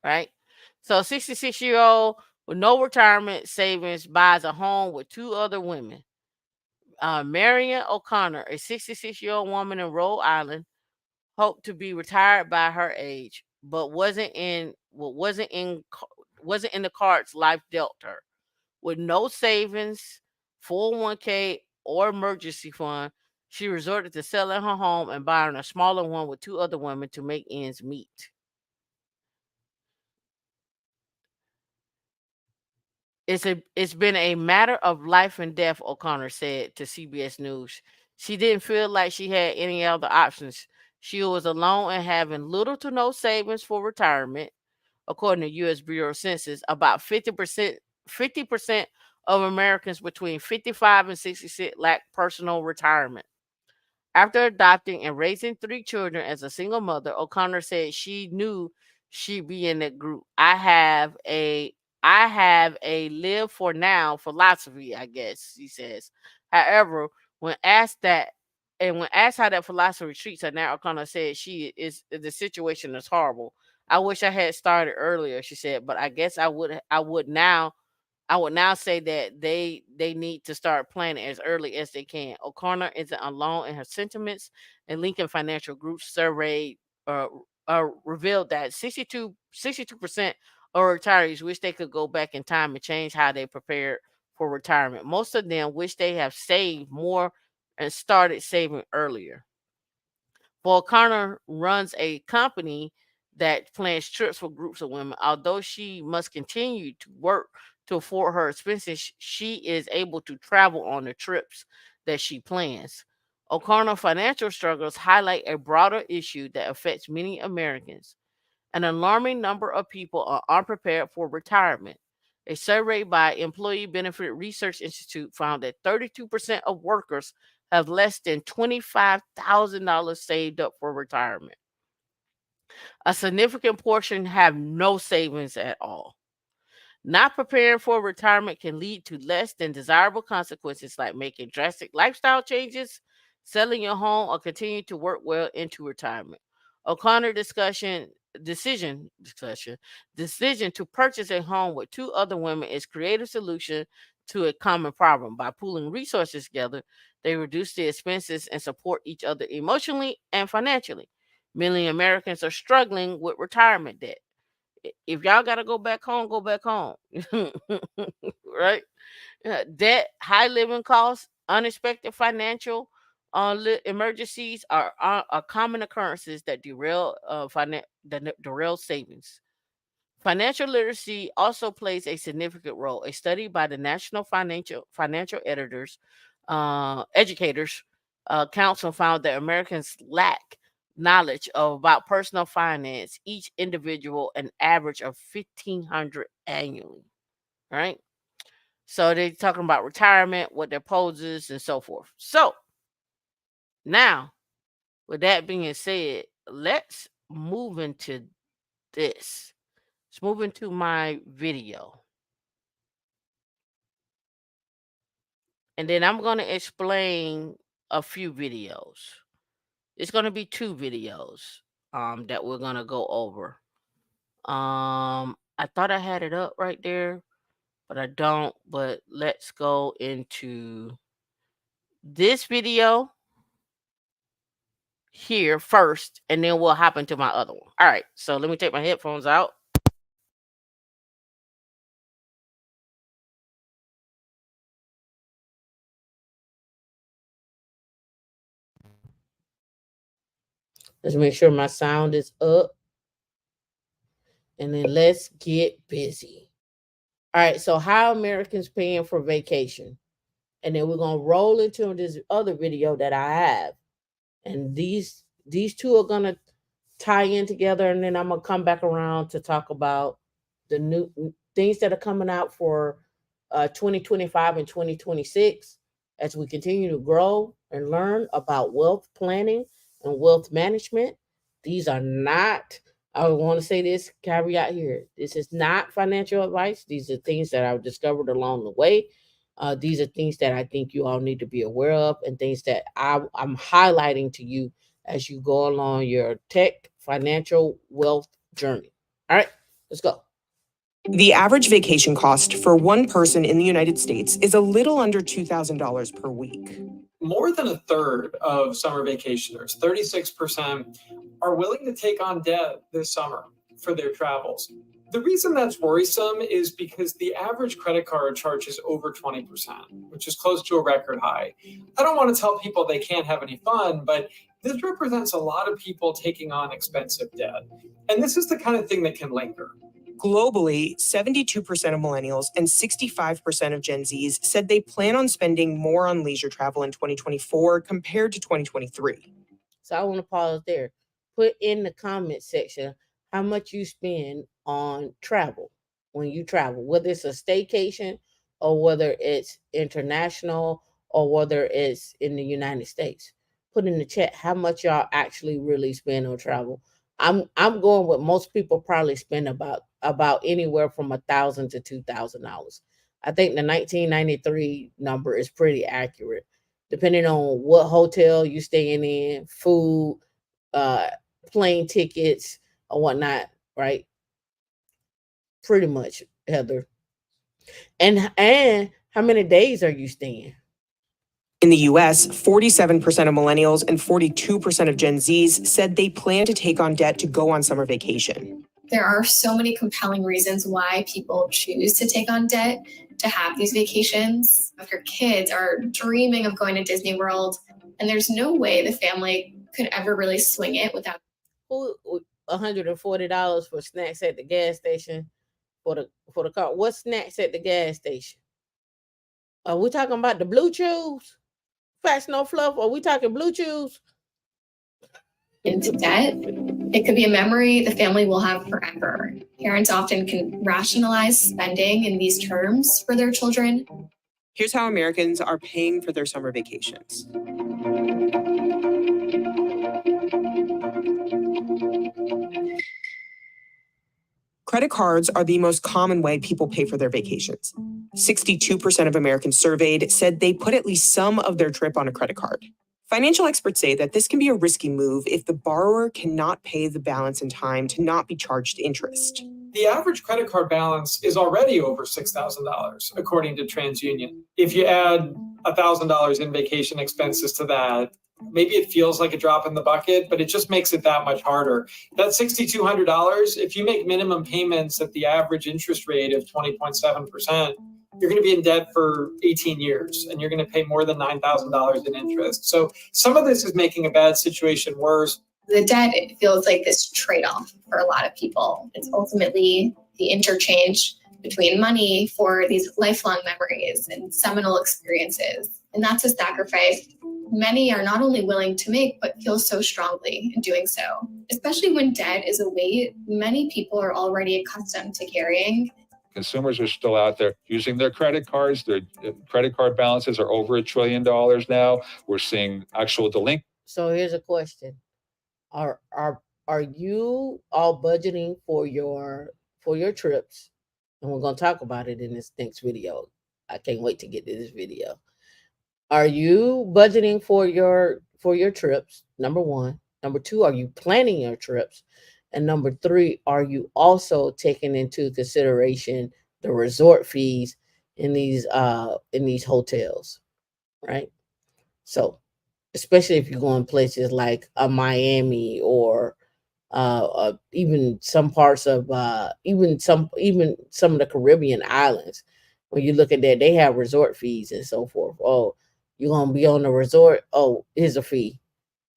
right? So 66-year-old with no retirement savings buys a home with two other women. Marion O'Connor, a 66-year-old woman in Rhode Island, hoped to be retired by her age, but wasn't in the cards life dealt her. With no savings, 401k, or emergency fund, she resorted to selling her home and buying a smaller one with two other women to make ends meet. It's been a matter of life and death, O'Connor said to CBS News. She didn't feel like she had any other options. She was alone and having little to no savings for retirement. According to US Bureau of Census, about 50% of Americans between 55 and 66 lack personal retirement. After adopting and raising three children as a single mother, O'Connor said she knew she'd be in that group. I have a live for now philosophy, I guess, he says. However, when asked that when asked how that philosophy treats her now, O'Connor said the situation is horrible. I wish I had started earlier, she said, but I guess I would now say that they need to start planning as early as they can. O'Connor isn't alone in her sentiments, and Lincoln Financial Group survey uh, revealed that 62% of retirees wish they could go back in time and change how they prepared for retirement. Most of them wish they have saved more and started saving earlier. O'Connor runs a company that plans trips for groups of women. Although she must continue to work to afford her expenses, she is able to travel on the trips that she plans. O'Connor financial struggles highlight a broader issue that affects many Americans. An alarming number of people are unprepared for retirement. A survey by Employee Benefit Research Institute found that 32% of workers have less than $25,000 saved up for retirement. A significant portion have no savings at all. Not preparing for retirement can lead to less than desirable consequences like making drastic lifestyle changes, selling your home, or continuing to work well into retirement. O'Connor decision to purchase a home with two other women is creative solution to a common problem. By pooling resources together, they reduce the expenses and support each other emotionally and financially. Many Americans are struggling with retirement debt. If y'all got to go back home, go back home. Right? Debt, high living costs, unexpected financial emergencies are common occurrences that derail savings. Financial literacy also plays a significant role. A study by the National Financial Educators Council found that Americans lack knowledge of about personal finance. Each individual an average of 1,500 annually. Right. So they're talking about retirement, what their poses, and so forth. So now, with that being said, let's move into this. Let's move into my video. And then I'm going to explain a few videos. It's going to be two videos that we're going to go over. I thought I had it up right there, but I don't. But let's go into this video here first, and then we'll hop into my other one. All right, so let me take my headphones out. Let's make sure my sound is up. and then let's get busy. All right, so how Americans paying for vacation? And then we're gonna roll into this other video that I have. And these two are gonna tie in together, and then I'm gonna come back around to talk about the new things that are coming out for 2025 and 2026 as we continue to grow and learn about wealth planning and wealth management. These are not, I want to say this caveat here, this is not financial advice. These are things that I've discovered along the way. These are things that I think you all need to be aware of, and things that I'm highlighting to you as you go along your tech financial wealth journey. All right, let's go. The average vacation cost for one person in the United States is a little under $2,000 per week. More than a third of summer vacationers, 36%, are willing to take on debt this summer for their travels. The reason that's worrisome is because the average credit card charges over 20%, which is close to a record high. I don't want to tell people they can't have any fun, but this represents a lot of people taking on expensive debt. And this is the kind of thing that can linger. Globally, 72% of millennials and 65% of Gen Zs said they plan on spending more on leisure travel in 2024 compared to 2023. So I want to pause there. Put in the comment section how much you spend on travel when you travel, whether it's a staycation or whether it's international or whether it's in the United States. Put in the chat how much y'all actually really spend on travel. I'm going with most people probably spend about anywhere from $1,000 to $2,000. I think the 1993 number is pretty accurate, depending on what hotel you're staying in, food, uh, plane tickets, or whatnot. Right? Pretty much, Heather. And how many days are you staying? In the US, 47% of millennials and 42% of Gen Zs said they plan to take on debt to go on summer vacation. There are so many compelling reasons why people choose to take on debt to have these vacations. If your kids are dreaming of going to Disney World, and there's no way the family could ever really swing it without $140 for snacks at the gas station for the car. What snacks at the gas station? Are we talking about the Blue Chews? Fat Snow Fluff? Are we talking Blue Chews? into debt. It could be a memory the family will have forever. Parents often can rationalize spending in these terms for their children. Here's how Americans are paying for their summer vacations. Credit cards are the most common way people pay for their vacations. 62% of Americans surveyed said they put at least some of their trip on a credit card. Financial experts say that this can be a risky move if the borrower cannot pay the balance in time to not be charged interest. The average credit card balance is already over $6,000, according to TransUnion. If you add $1,000 in vacation expenses to that, maybe it feels like a drop in the bucket, but it just makes it that much harder. That $6,200, if you make minimum payments at the average interest rate of 20.7%, you're going to be in debt for 18 years and you're going to pay more than $9,000 in interest. So some of this is making a bad situation worse. The debt, it feels like this trade-off for a lot of people. It's ultimately the interchange between money for these lifelong memories and seminal experiences. And that's a sacrifice many are not only willing to make, but feel so strongly in doing so. Especially when debt is a weight many people are already accustomed to carrying. Consumers are still out there using their credit cards. Their credit card balances are over $1 trillion now. We're seeing actual delinquency. So here's a question. Are you all budgeting for your trips? And we're going to talk about it in this next video. I can't wait to get to this video. Are you budgeting for your trips? Number one. Number two, are you planning your trips? And number three, are you also taking into consideration the resort fees in these hotels, right? So, especially if you're going places like Miami or even some parts of even some of the Caribbean islands, when you look at that, they have resort fees and so forth. Oh, you're gonna be on the resort. Oh, here's a fee.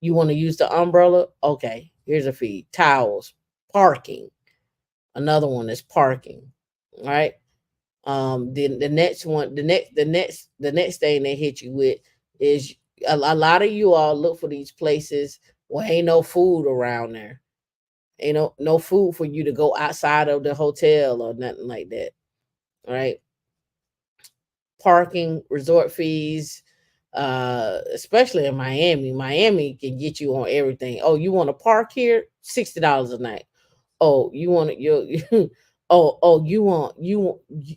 You want to use the umbrella? Okay, here's a fee. Towels, parking, Another one is parking, right? Then the next one, the next thing they hit you with is a lot of you all look for these places where ain't no food around there. Ain't no food for you to go outside of the hotel or nothing like that. Right? Parking, resort fees, especially in Miami. Miami can get you on everything. Oh, you want to park here? $60 a night. Oh, you want to you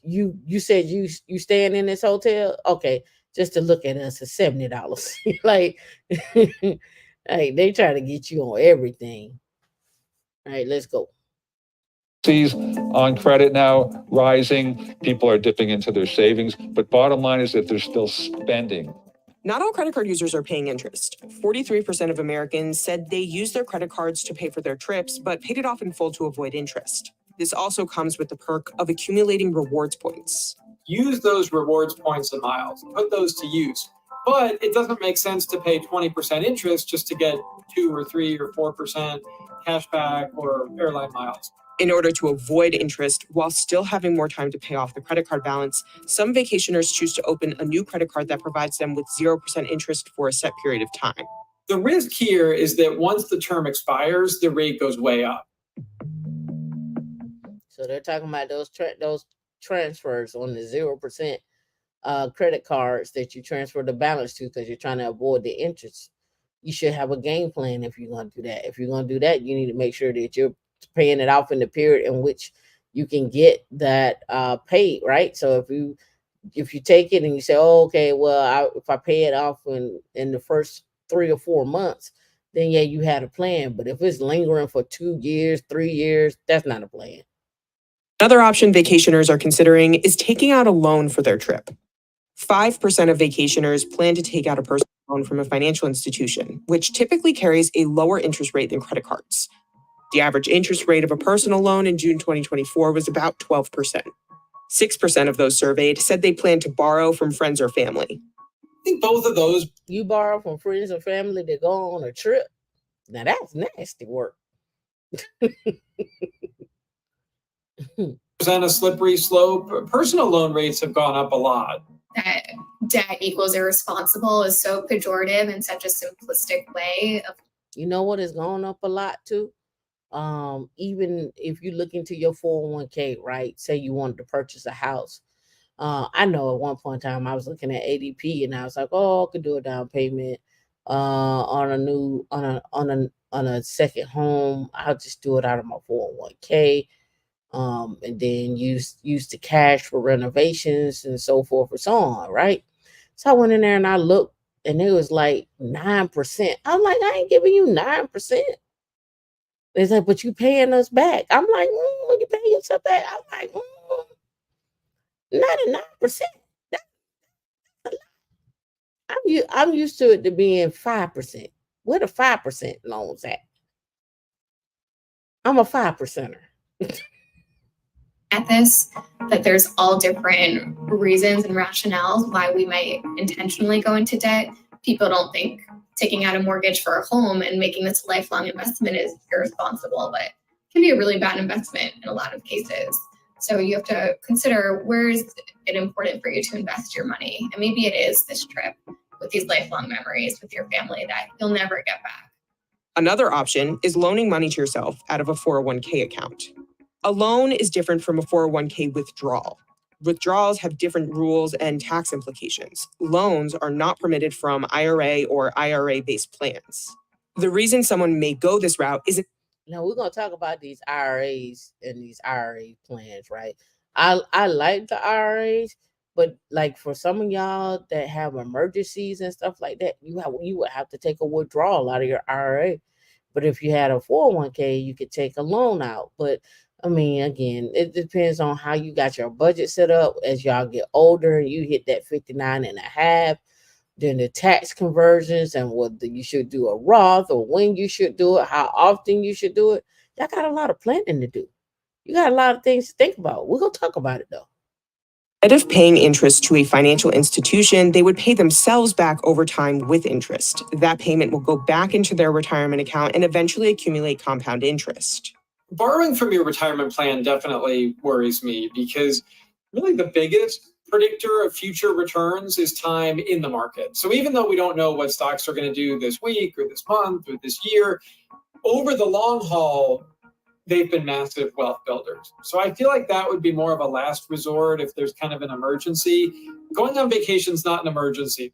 you said you staying in this hotel? Okay, just to look at us is $70. Like hey, they try to get you on everything. All right, let's go. Fees on credit now rising. People are dipping into their savings. But bottom line is that they're still spending. Not all credit card users are paying interest. 43% of Americans said they used their credit cards to pay for their trips, but paid it off in full to avoid interest. This also comes with the perk of accumulating rewards points. Use those rewards points and miles, put those to use. But it doesn't make sense to pay 20% interest just to get 2 or 3 or 4% cash back or airline miles. In order to avoid interest while still having more time to pay off the credit card balance, some vacationers choose to open a new credit card that provides them with 0% interest for a set period of time. The risk here is that once the term expires, the rate goes way up. So they're talking about those transfers on the 0% credit cards that you transfer the balance to because you're trying to avoid the interest. You should have a game plan if you're going to do that. If you're going to do that, you need to make sure that you're paying it off in the period in which you can get that paid, right? So if you take it and you say, oh, okay, well, if I pay it off in the first 3 or 4 months, then yeah, you had a plan. But if it's lingering for 2 years, 3 years, that's not a plan. Another option vacationers are considering is taking out a loan for their trip. 5% of vacationers plan to take out a personal loan from a financial institution, which typically carries a lower interest rate than credit cards. The average interest rate of a personal loan in June 2024 was about 12%. 6% of those surveyed said they plan to borrow from friends or family. I think both of those. You borrow from friends or family to go on a trip? Now that's nasty work. Present a slippery slope. Personal loan rates have gone up a lot. That debt equals irresponsible is so pejorative in such a simplistic way. You know what has gone up a lot too? Even if you look into your 401k, right? Say you wanted to purchase a house. I know at one point in time I was looking at ADP and I was like, oh, I could do a down payment on a second home. I'll just do it out of my 401k. And then use the cash for renovations and so forth and so on, right? So I went in there and I looked and it was like 9%. I'm like, I ain't giving you 9%. They said, but you paying us back. I'm like, you pay yourself back. I'm like, 99%. I'm used to it to being 5%. Where the 5% loans at? I'm a 5%er. At this, that there's all different reasons and rationales why we might intentionally go into debt. People don't think taking out a mortgage for a home and making this a lifelong investment is irresponsible, but it can be a really bad investment in a lot of cases. So you have to consider, where is it important for you to invest your money? And maybe it is this trip with these lifelong memories with your family that you'll never get back. Another option is loaning money to yourself out of a 401k account. A loan is different from a 401k withdrawal. Withdrawals have different rules and tax implications. Loans are not permitted from IRA or IRA-based plans. The reason someone may go this route is now we're gonna talk about these IRAs and these IRA plans, right? I like the IRAs, but like for some of y'all that have emergencies and stuff like that, you would have to take a withdrawal out of your IRA. But if you had a 401k, you could take a loan out. But I mean, again, it depends on how you got your budget set up. As y'all get older and you hit that 59 and a half, then the tax conversions and whether you should do a Roth or when you should do it, how often you should do it. Y'all got a lot of planning to do. You got a lot of things to think about. We're going to talk about it though. instead of paying interest to a financial institution, they would pay themselves back over time with interest. That payment will go back into their retirement account and eventually accumulate compound interest. Borrowing from your retirement plan definitely worries me because really the biggest predictor of future returns is time in the market. So even though we don't know what stocks are going to do this week or this month or this year, over the long haul, they've been massive wealth builders. So I feel like that would be more of a last resort if there's kind of an emergency. Going on vacation is not an emergency.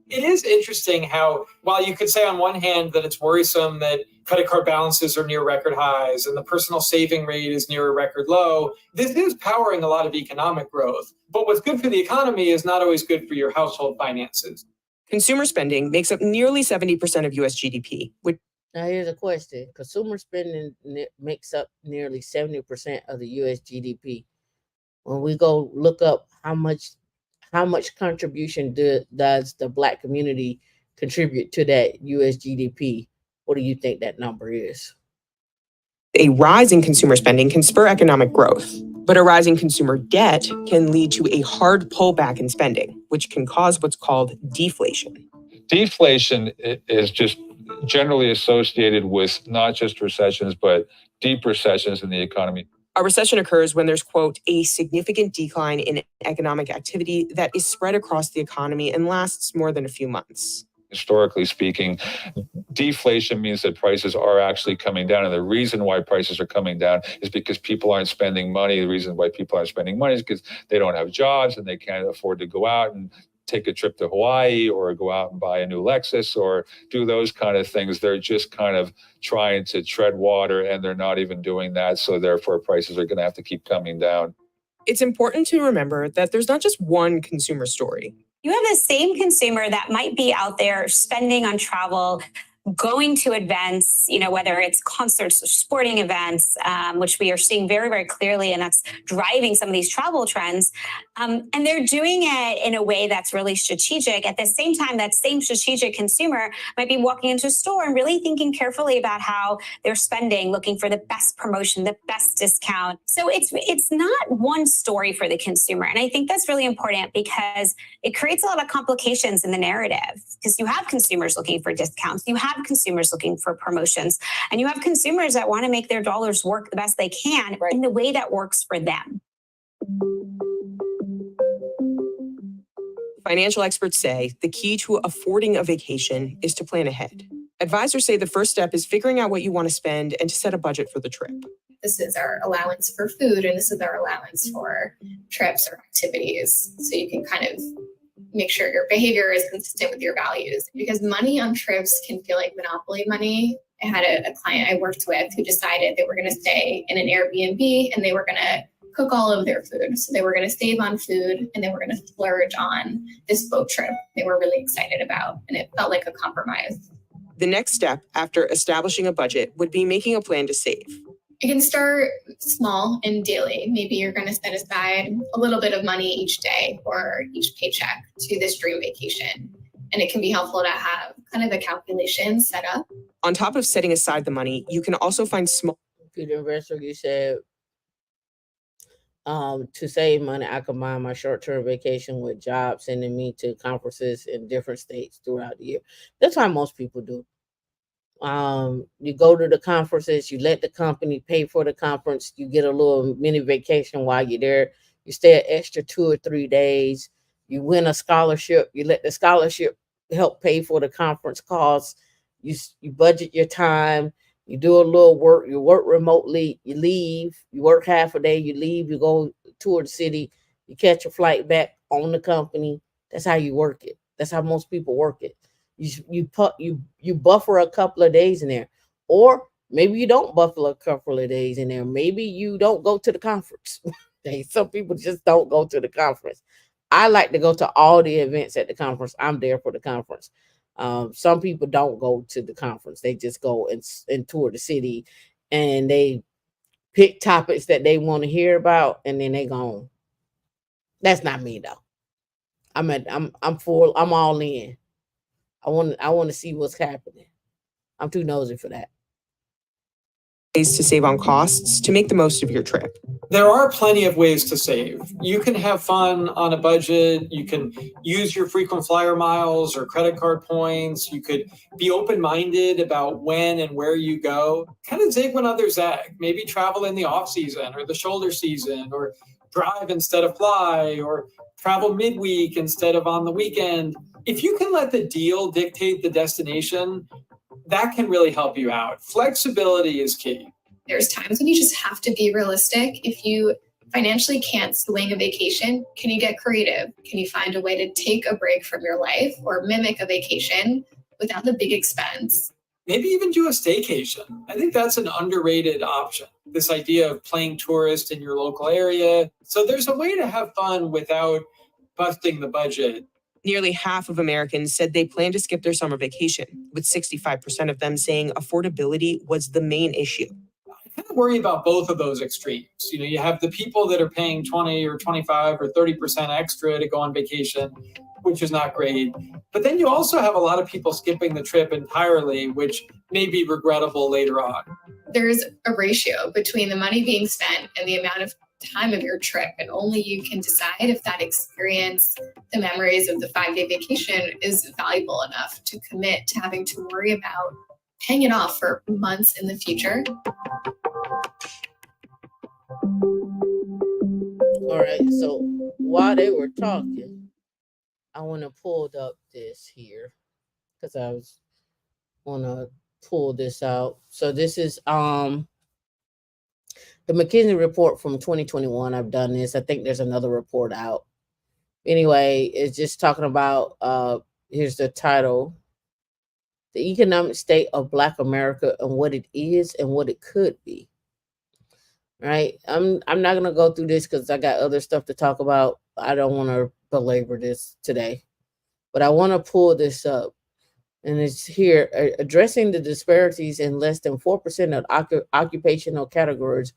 It is interesting how, while you could say on one hand that it's worrisome that credit card balances are near record highs and the personal saving rate is near a record low, this is powering a lot of economic growth. But what's good for the economy is not always good for your household finances. Consumer spending makes up nearly 70% of US GDP, which Now here's a question. Consumer spending makes up nearly 70% of the US GDP. When we go look up how much contribution does the Black community contribute to that US GDP, what do you think that number is? a rise in consumer spending can spur economic growth, but a rise in consumer debt can lead to a hard pullback in spending, which can cause what's called deflation. Deflation is just generally associated with not just recessions, but deep recessions in the economy. A recession occurs when there's, quote, a significant decline in economic activity that is spread across the economy and lasts more than a few months. Historically speaking, deflation means that prices are actually coming down. And the reason why prices are coming down is because people aren't spending money. The reason why people aren't spending money is because they don't have jobs and they can't afford to go out and take a trip to Hawaii or go out and buy a new Lexus or do those kind of things. They're just kind of trying to tread water and they're not even doing that. So therefore prices are going to have to keep coming down. It's important to remember that there's not just one consumer story. You have the same consumer that might be out there spending on travel, going to events, whether it's concerts or sporting events, which we are seeing very, very clearly, and that's driving some of these travel trends. And they're doing it in a way that's really strategic. At the same time, that same strategic consumer might be walking into a store and really thinking carefully about how they're spending, looking for the best promotion, the best discount. So it's not one story for the consumer. And I think that's really important because it creates a lot of complications in the narrative, because you have consumers looking for discounts, you have consumers looking for promotions, and you have consumers that want to make their dollars work the best they can in the way that works for them. Financial experts say the key to affording a vacation is to plan ahead. Advisors say the first step is figuring out what you want to spend and to set a budget for the trip. This is our allowance for food, and this is our allowance for trips or activities. So you can kind of make sure your behavior is consistent with your values, because money on trips can feel like monopoly money. I had a client I worked with who decided they were going to stay in an Airbnb and they were going to cook all of their food. So they were going to save on food and they were going to splurge on this boat trip they were really excited about. And it felt like a compromise. The next step after establishing a budget would be making a plan to save. You can start small and daily. Maybe you're going to set aside a little bit of money each day or each paycheck to this dream vacation. And it can be helpful to have kind of a calculation set up. On top of setting aside the money, you can also find small. Peter Investor, you said to save money, I combine my short-term vacation with jobs sending me to conferences in different states throughout the year. That's how most people do. You go to the conferences, you let the company pay for the conference, you get a little mini vacation while you're there, you stay an extra 2 or 3 days, you win a scholarship, you let the scholarship help pay for the conference costs, you budget your time, you do a little work, you work remotely, you leave, you work half a day, you leave, you go tour the city, you catch a flight back on the company. That's how you work it. That's how most people work it. You buffer a couple of days in there, or maybe you don't buffer a couple of days in there. Maybe you don't go to the conference. Some people just don't go to the conference. I like to go to all the events at the conference. I'm there for the conference. Some people don't go to the conference. They just go and tour the city, and they pick topics that they want to hear about, and then they go. That's not me though. I'm full. I'm all in. I want to see what's happening. I'm too nosy for that. ways to save on costs to make the most of your trip. There are plenty of ways to save. You can have fun on a budget. You can use your frequent flyer miles or credit card points. You could be open-minded about when and where you go. Kind of zig when others zag. Maybe travel in the off season or the shoulder season, or drive instead of fly, or travel midweek instead of on the weekend. If you can let the deal dictate the destination, that can really help you out. Flexibility is key. There's times when you just have to be realistic. If you financially can't swing a vacation, can you get creative? Can you find a way to take a break from your life or mimic a vacation without the big expense? Maybe even do a staycation. I think that's an underrated option. This idea of playing tourist in your local area. So there's a way to have fun without busting the budget. Nearly half of Americans said they plan to skip their summer vacation, with 65% of them saying affordability was the main issue. I kind of worry about both of those extremes. You have the people that are paying 20 or 25 or 30% extra to go on vacation, which is not great. But then you also have a lot of people skipping the trip entirely, which may be regrettable later on. There's a ratio between the money being spent and the amount of time of your trip, and only you can decide if that experience, the memories of the 5-day vacation, is valuable enough to commit to having to worry about paying it off for months in the future. All right, so while they were talking, I want to pull up this here because I want to pull this out. So this is the McKinsey report from 2021. I've done this. I think there's another report out. Anyway, it's just talking about here's the title: The Economic State of Black America and What It Is and What It Could Be. Right? I'm not gonna go through this because I got other stuff to talk about. I don't want to belabor this today, but I want to pull this up. And it's here: addressing the disparities in less than 4% of occupational categories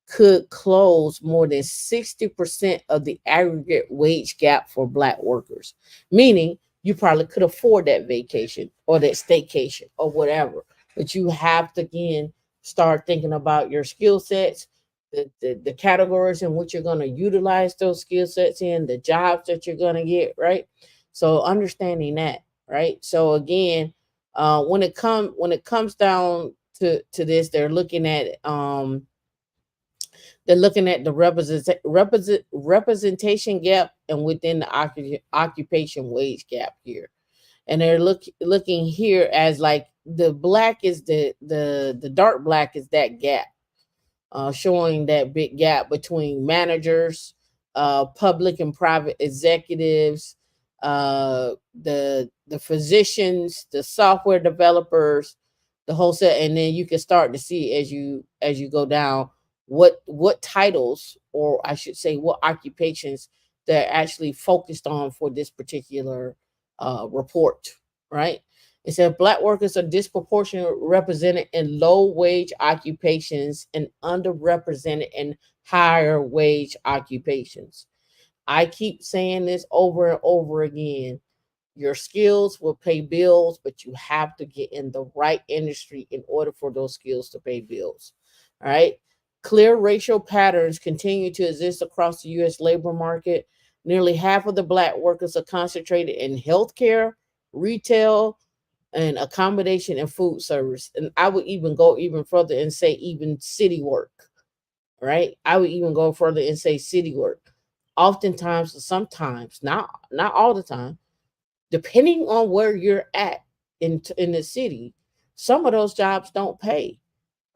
could close more than 60% of the aggregate wage gap for Black workers. Meaning you probably could afford that vacation or that staycation or whatever, but you have to again start thinking about your skill sets, the categories in which you're going to utilize those skill sets in, the jobs that you're going to get, right? So understanding that, right? So again, when it comes down to this, they're looking at the representation gap and within the occupation wage gap here, and they're looking here as like the black is the dark black is that gap, showing that big gap between managers, public and private executives, the physicians, the software developers, the whole set, and then you can start to see as you go down what titles, or I should say what occupations they're actually focused on for this particular report, right? It said Black workers are disproportionately represented in low wage occupations and underrepresented in higher wage occupations. I keep saying this over and over again. Your skills will pay bills, but you have to get in the right industry in order for those skills to pay bills. All right. Clear racial patterns continue to exist across the U.S. labor market. Nearly half of the Black workers are concentrated in healthcare, retail, and accommodation and food service. And I would even go even further and say even city work, right? I would even go further and say city work. Oftentimes, sometimes, not all the time, depending on where you're at in the city, some of those jobs don't pay.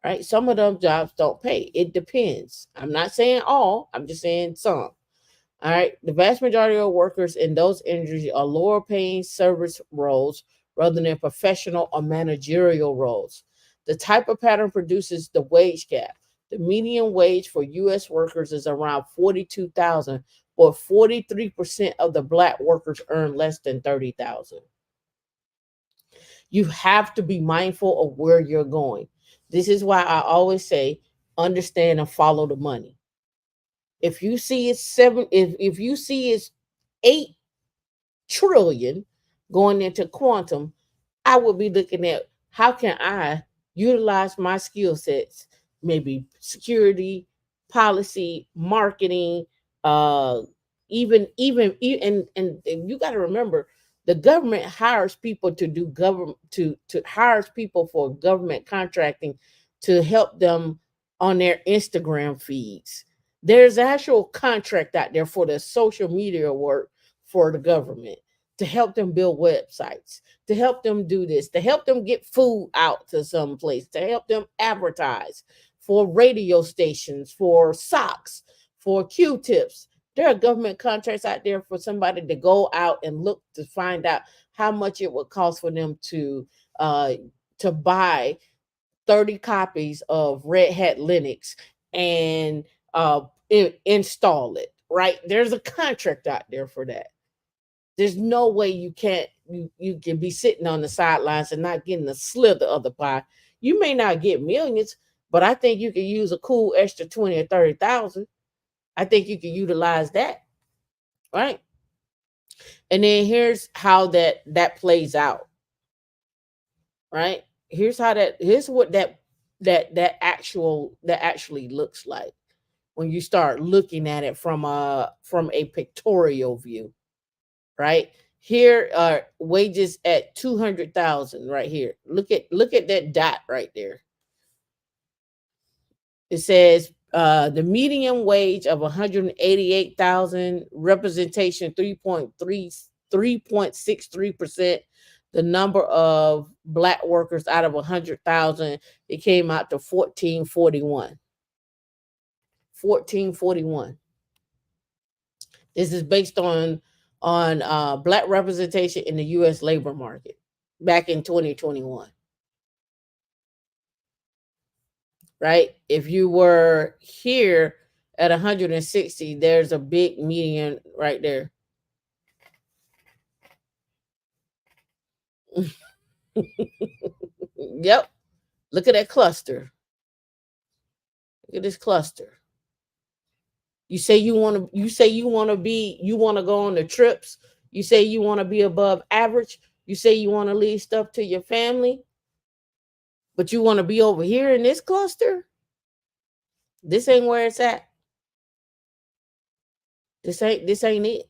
Right? Some of them jobs don't pay. It depends. I'm not saying all, I'm just saying some. All right. The vast majority of workers in those industries are lower paying service roles rather than professional or managerial roles. The type of pattern produces the wage gap. The median wage for U.S. workers is around $42,000, but 43% of the Black workers earn less than $30,000. You have to be mindful of where you're going. This is why I always say, understand and follow the money. If you see it's if you see it's 8 trillion going into quantum, I would be looking at how can I utilize my skill sets maybe security, policy, marketing, uh, and you got to remember the government hires people to do government to hires people for government contracting to help them on their Instagram feeds. There's actual contract out there for the social media work for the government to help them build websites, to help them do this, to help them get food out to some place, to help them advertise for radio stations, for socks, for Q-tips. There are government contracts out there for somebody to go out and look to find out how much it would cost for them uh, to buy 30 copies of Red Hat Linux and install it. Right? There's a contract out there for that. There's no way you can be sitting on the sidelines and not getting a slither of the pie. You may not get millions, but I think you can use a cool extra 20 or 30,000. I think you can utilize that, right? And then here's how that plays out, right? Here's what that actually looks like when you start looking at it from a pictorial view, right? Here are wages at 200,000 right here. Look at that dot right there. It says the median wage of 188,000, representation 3.63%. The number of black workers out of 100,000, it came out to 1441. 1441. This is based on black representation in the U.S. labor market back in 2021. Right? If you were here at 160, there's a big median right there. Yep. Look at that cluster. Look at this cluster. You say you want to go on the trips. You say you want to be above average. You say you want to leave stuff to your family. But you want to be over here in this cluster? This ain't where it's at. This ain't it.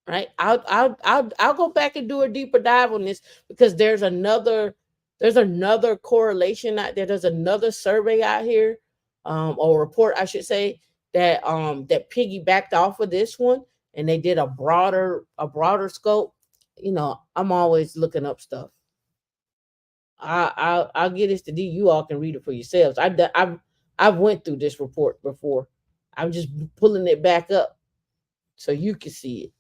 Right? I'll go back and do a deeper dive on this because there's another correlation out there. There's another survey out here, or report, I should say, that piggybacked off of this one, and they did a broader scope. I'm always looking up stuff. I'll get this to D. You all can read it for yourselves. I've went through this report before. I'm just pulling it back up so you can see it.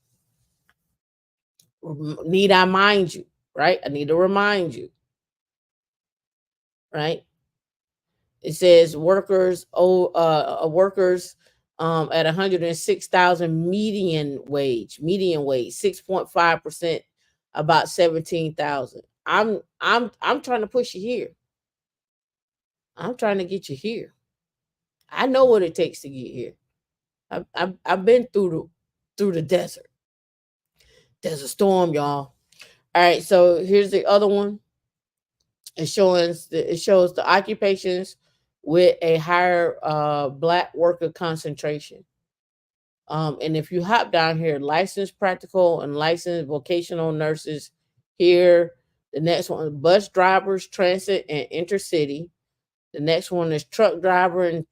Need I mind you, right? I need to remind you, right? It says workers at 106,000 median wage 6.5%, about 17,000. I'm trying to push you here. I'm trying to get you here. I know what it takes to get here. I've been through the desert. There's a storm, y'all. All right, so here's the other one. It shows the occupations with a higher black worker concentration. And if you hop down here, licensed practical and licensed vocational nurses. Here, the next one, bus drivers, transit and intercity. The next one is truck driver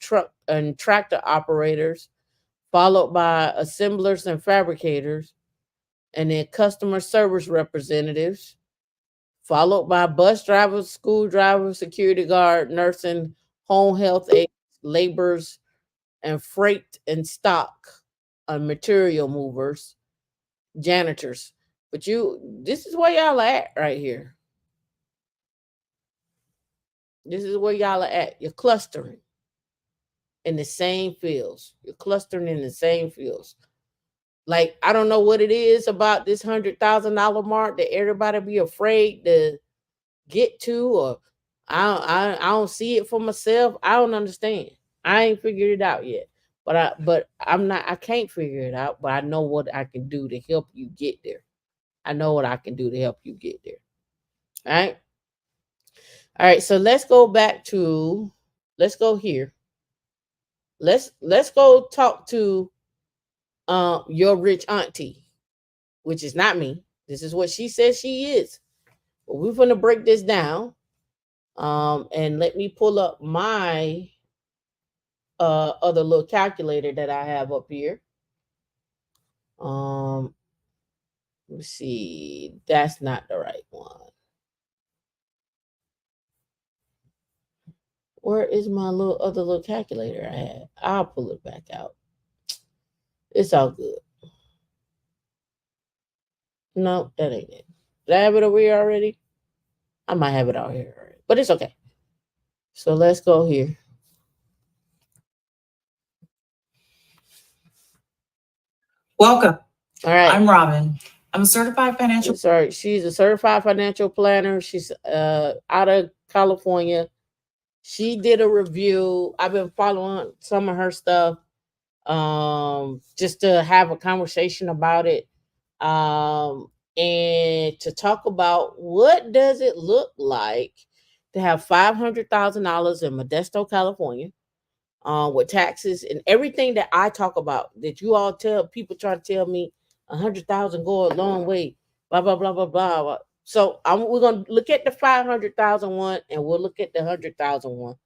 and tractor operators, followed by assemblers and fabricators, and then customer service representatives, followed by bus drivers, school drivers, security guard, nursing, home health aides, laborers, and freight and stock material movers, janitors. But this is where y'all are at right here. This is where y'all are at. You're clustering in the same fields. You're clustering in the same fields. Like, I don't know what it is about this $100,000 mark that everybody be afraid to get to, or I don't see it for myself. I don't understand. I ain't figured it out yet. But I can't figure it out, but I know what I can do to help you get there. I know what I can do to help you get there. All right. All right, so let's go back to, let's go here. Let's go talk to your rich auntie, which is not me. This is what she says she is. But we're gonna break this down. And let me pull up my other little calculator that I have up here. Let's see, that's not the right one. Where is my other little calculator I had? I'll pull it back out. It's all good. No, that ain't it. Did I have it over here already? I might have it out here already, but it's okay. So let's go here. Welcome. All right. I'm Robin. I'm a certified financial. Sorry, she's a certified financial planner. She's out of California. She did a review. I've been following some of her stuff just to have a conversation about it and to talk about what does it look like to have $500,000 in Modesto, California, with taxes and everything that I talk about that you all tell people try to tell me 100,000 go a long way, blah blah blah blah blah. So we're gonna look at the 500,000 one and we'll look at the 100,000 one,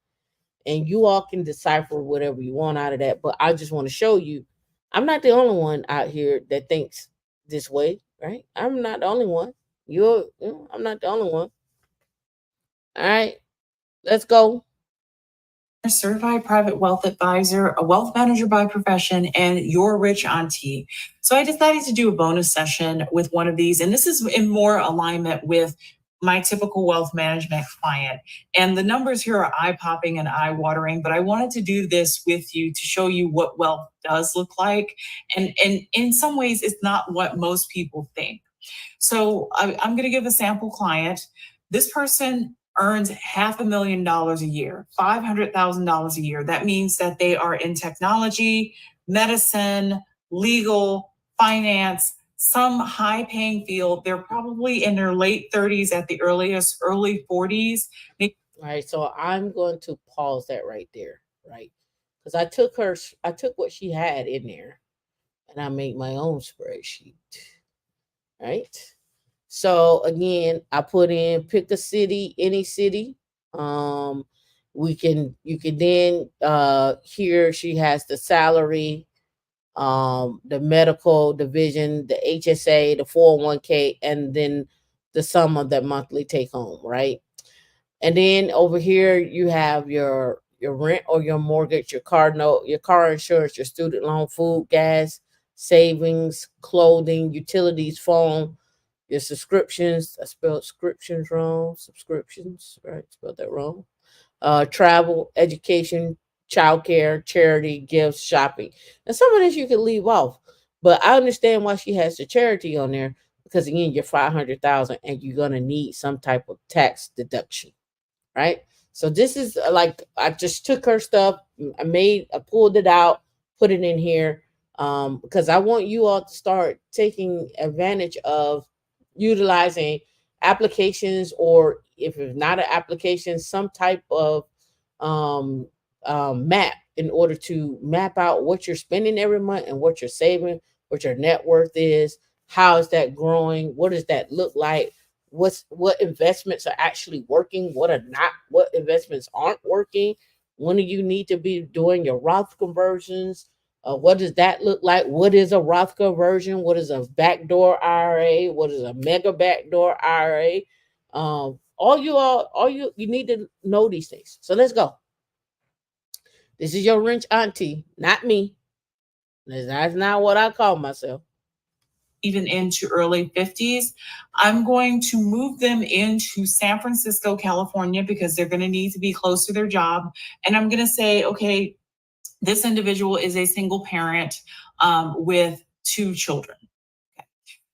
and you all can decipher whatever you want out of that. But I just want to show you, I'm not the only one out here that thinks this way, right? I'm not the only one. I'm not the only one. All right, let's go. A certified private wealth advisor, a wealth manager by profession, and your rich auntie. So I decided to do a bonus session with one of these, and this is in more alignment with my typical wealth management client. And the numbers here are eye-popping and eye-watering, but I wanted to do this with you to show you what wealth does look like. And in some ways, it's not what most people think. So I'm going to give a sample client. This person earns $500,000 a year, $500,000 a year. That means that they are in technology, medicine, legal, finance, some high paying field. They're probably in their late 30s at the earliest, early 40s. All right, so I'm going to pause that right there, right? Because I took what she had in there and I made my own spreadsheet, right? So again, I put in pick a city, any city. You can then here she has the salary, the medical division, the HSA, the 401k, and then the sum of that monthly take home, right? And then over here you have your rent or your mortgage, your car note, your car insurance, your student loan, food, gas, savings, clothing, utilities, phone, your subscriptions. I spelled subscriptions wrong. Subscriptions, right? Spelled that wrong. Travel, education, childcare, charity, gifts, shopping. And some of this you can leave off. But I understand why she has the charity on there, because again, you're 500,000 and you're gonna need some type of tax deduction, right? So this is like I just took her stuff, I pulled it out, put it in here, because I want you all to start taking advantage of utilizing applications, or if it's not an application, some type of um, map in order to map out what you're spending every month and what you're saving, what your net worth is, how is that growing, what does that look like, what investments are actually working, what are not, what investments aren't working, when do you need to be doing your Roth conversions, what does that look like, what is a Roth conversion, what is a backdoor IRA, what is a mega backdoor IRA, you need to know these things. So let's go. This is your rich auntie, not me. That's not what I call myself. Even into early 50s. I'm going to move them into San Francisco, California, because they're going to need to be close to their job. And I'm going to say, okay, this individual is a single parent with 2 children. Okay.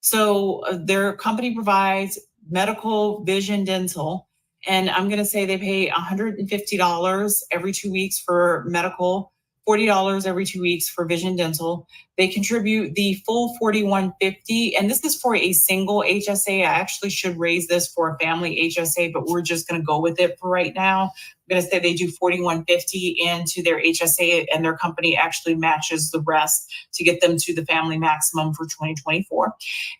So their company provides medical, vision, dental. And I'm going to say they pay $150 every 2 weeks for medical, $40 every 2 weeks for vision dental. They contribute the full $41.50, and this is for a single HSA. I actually should raise this for a family HSA, but we're just going to go with it for right now. I'm going to say they do $41.50 into their HSA, and their company actually matches the rest to get them to the family maximum for 2024.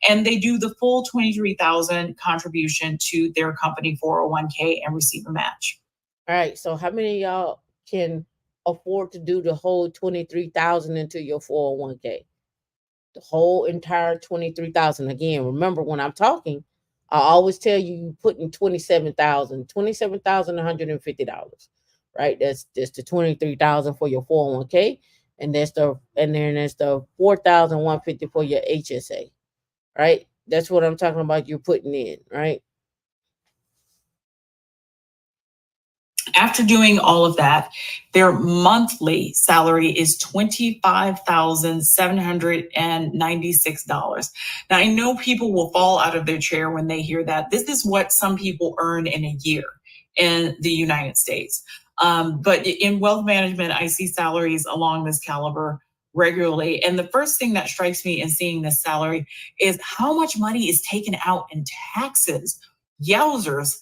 And they do the full $23,000 contribution to their company 401k and receive a match. All right. So how many of y'all can afford to do the whole 23,000 into your 401k? The whole entire 23,000. Again, remember when I'm talking, I always tell you putting $27,150, right? That's the 23,000 for your 401k, and then there's the 4,150 for your HSA, right? That's what I'm talking about. You're putting in, right? After doing all of that, their monthly salary is $25,796. Now, I know people will fall out of their chair when they hear that. This is what some people earn in a year in the United States. But in wealth management, I see salaries along this caliber regularly. And the first thing that strikes me in seeing this salary is how much money is taken out in taxes. Yowzers.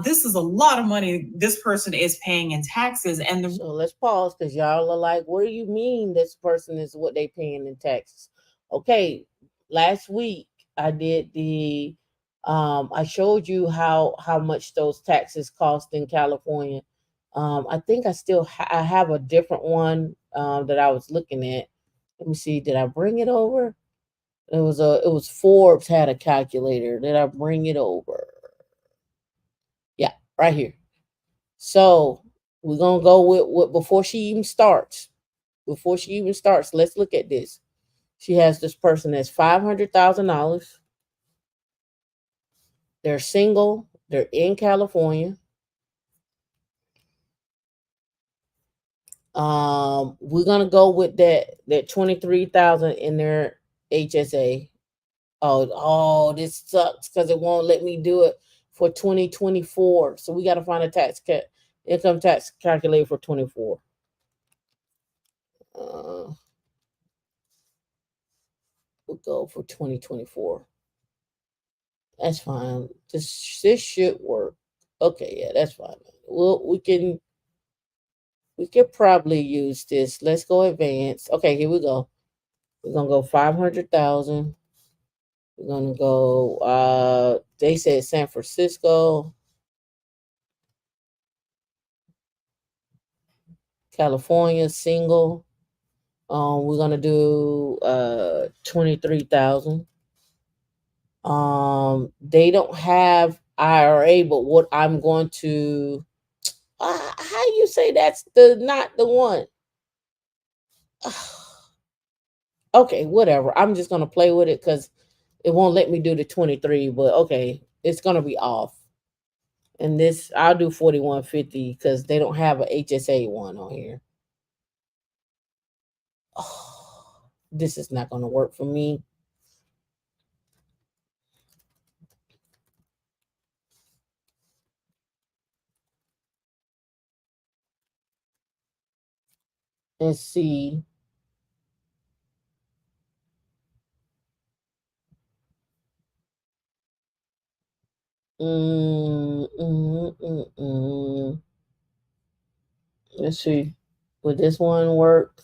This is a lot of money this person is paying in taxes. And so let's pause, because y'all are like, what do you mean this person is what they paying in taxes? Okay, last week I did I showed you how much those taxes cost in California. I think I still I have a different one that I was looking at. Let me see, did I bring it over? It was Forbes had a calculator. Did I bring it over? Yeah, right here. So we're gonna go with before she even starts. Before she even starts, let's look at this. She has this person that's $500,000. They're single. They're in California. We're gonna go with that 23,000 in their HSA. Oh, this sucks because it won't let me do it for 2024. So we got to find a income tax calculator for 24. We'll go for 2024. That's fine. This should work. Okay, yeah, that's fine. Well, we can probably use this. Let's go advanced. Okay, here we go. We're gonna go 500,000. We're gonna go. They said San Francisco, California, single. We're gonna do 23,000. They don't have IRA, but what I'm going to how you say that's not the one? Okay, whatever. I'm just gonna play with it because it won't let me do the 23, but okay, it's gonna be off. And this I'll do 4150 because they don't have a HSA one on here. Oh, this is not gonna work for me. Let's see. Let's see. Would this one work?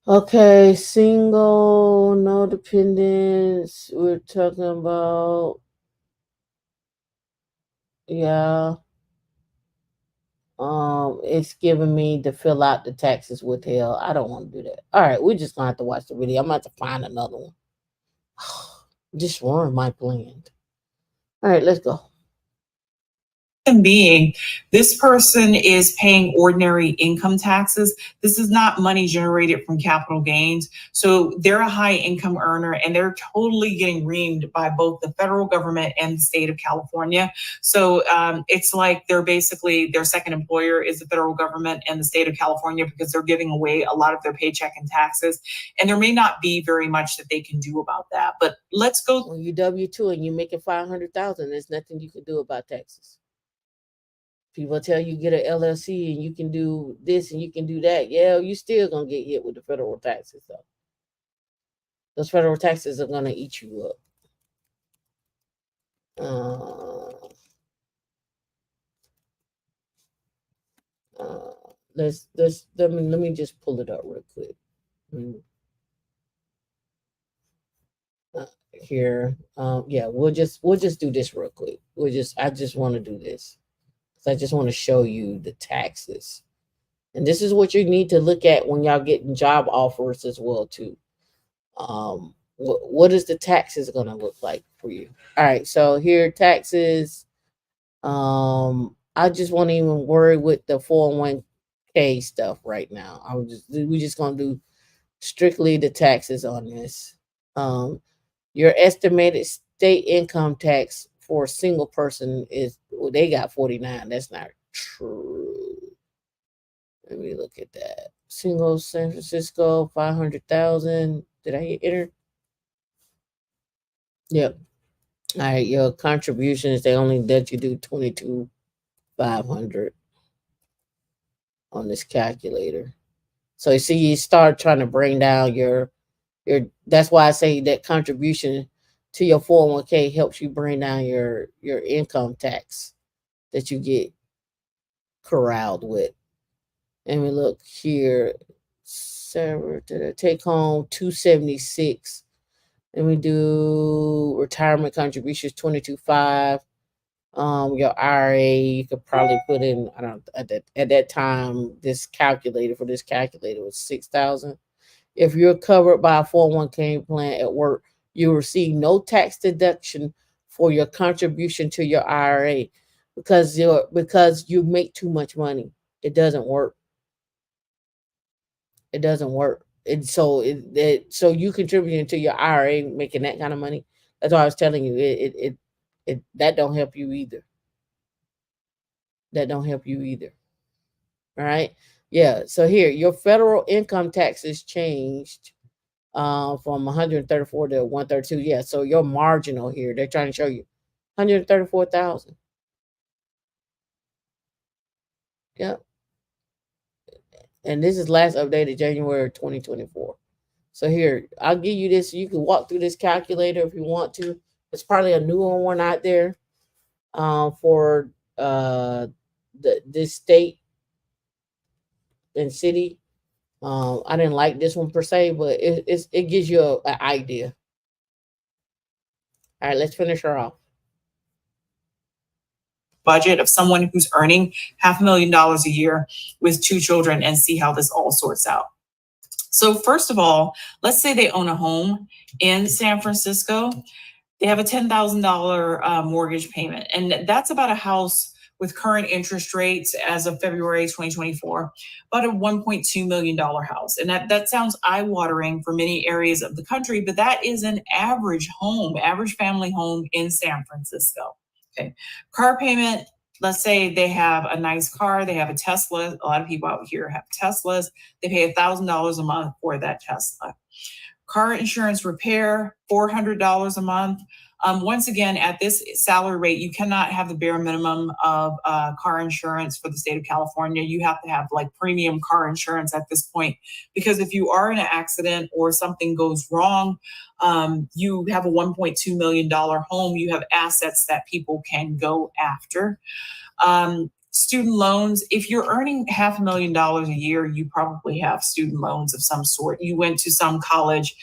Okay, single, no dependents. We're talking about, yeah. It's giving me to fill out the taxes withheld. I don't want to do that. All right, we're just gonna have to watch the video. I'm gonna have to find another one. Just ruined my plan. All right, let's go. Being this person is paying ordinary income taxes. This is not money generated from capital gains. So they're a high income earner and they're totally getting reamed by both the federal government and the state of California. So it's like they're basically their second employer is the federal government and the state of California because they're giving away a lot of their paycheck in taxes. And there may not be very much that they can do about that. But let's go. When you W-2 and you're making 500,000, there's nothing you can do about taxes. People tell you get an LLC and you can do this and you can do that. Yeah, you still gonna get hit with the federal taxes though. Those federal taxes are gonna eat you up. Let me just pull it up real quick. Here, yeah, we'll just do this real quick. I just want to do this because I just want to show you the taxes, and this is what you need to look at when y'all getting job offers as well too. What is the taxes gonna look like for you? All right, so here taxes. I just won't even worry with the 401k stuff right now. We're just gonna do strictly the taxes on this. Your estimated state income tax for a single person is they got 49. That's not true. Let me look at that. Single San Francisco 500,000. Did I hit enter? Yep. All right, your contributions they only let you do 22,500 on this calculator. So you see, you start trying to bring down your. That's why I say that contribution to your 401k helps you bring down your income tax that you get corralled with. And we look here, take home 276. And we do retirement contributions 22.5. Your IRA you could probably put in. I don't at that time this calculator was 6,000. If you're covered by a 401k plan at work, you receive no tax deduction for your contribution to your IRA because you make too much money. It doesn't work. It doesn't work. And so you contributing to your IRA making that kind of money. That's why I was telling you that don't help you either. That don't help you either. All right. Yeah. So here, your federal income taxes changed from 134 to 132. Yeah. So your marginal here, they're trying to show you 134,000. Yep. And this is last updated January 2024. So here, I'll give you this. You can walk through this calculator if you want to. It's probably a newer one out there for this state and city. I didn't like this one per se, but it gives you an idea. All right, let's finish her off. Budget of someone who's earning $500,000 a year with 2 children and see how this all sorts out. So first of all, let's say they own a home in San Francisco. They have a $10,000 mortgage payment, and that's about a house with current interest rates as of February 2024, about a $1.2 million house. And that sounds eye-watering for many areas of the country, but that is an average family home in San Francisco. Okay. Car payment, let's say they have a nice car, they have a Tesla. A lot of people out here have Teslas. They pay $1,000 a month for that Tesla. Car insurance repair, $400 a month. Once again, at this salary rate, you cannot have the bare minimum of car insurance for the state of California. You have to have like premium car insurance at this point, because if you are in an accident or something goes wrong, you have a $1.2 million home. You have assets that people can go after. Student loans, if you're earning $500,000 a year, you probably have student loans of some sort. You went to some college,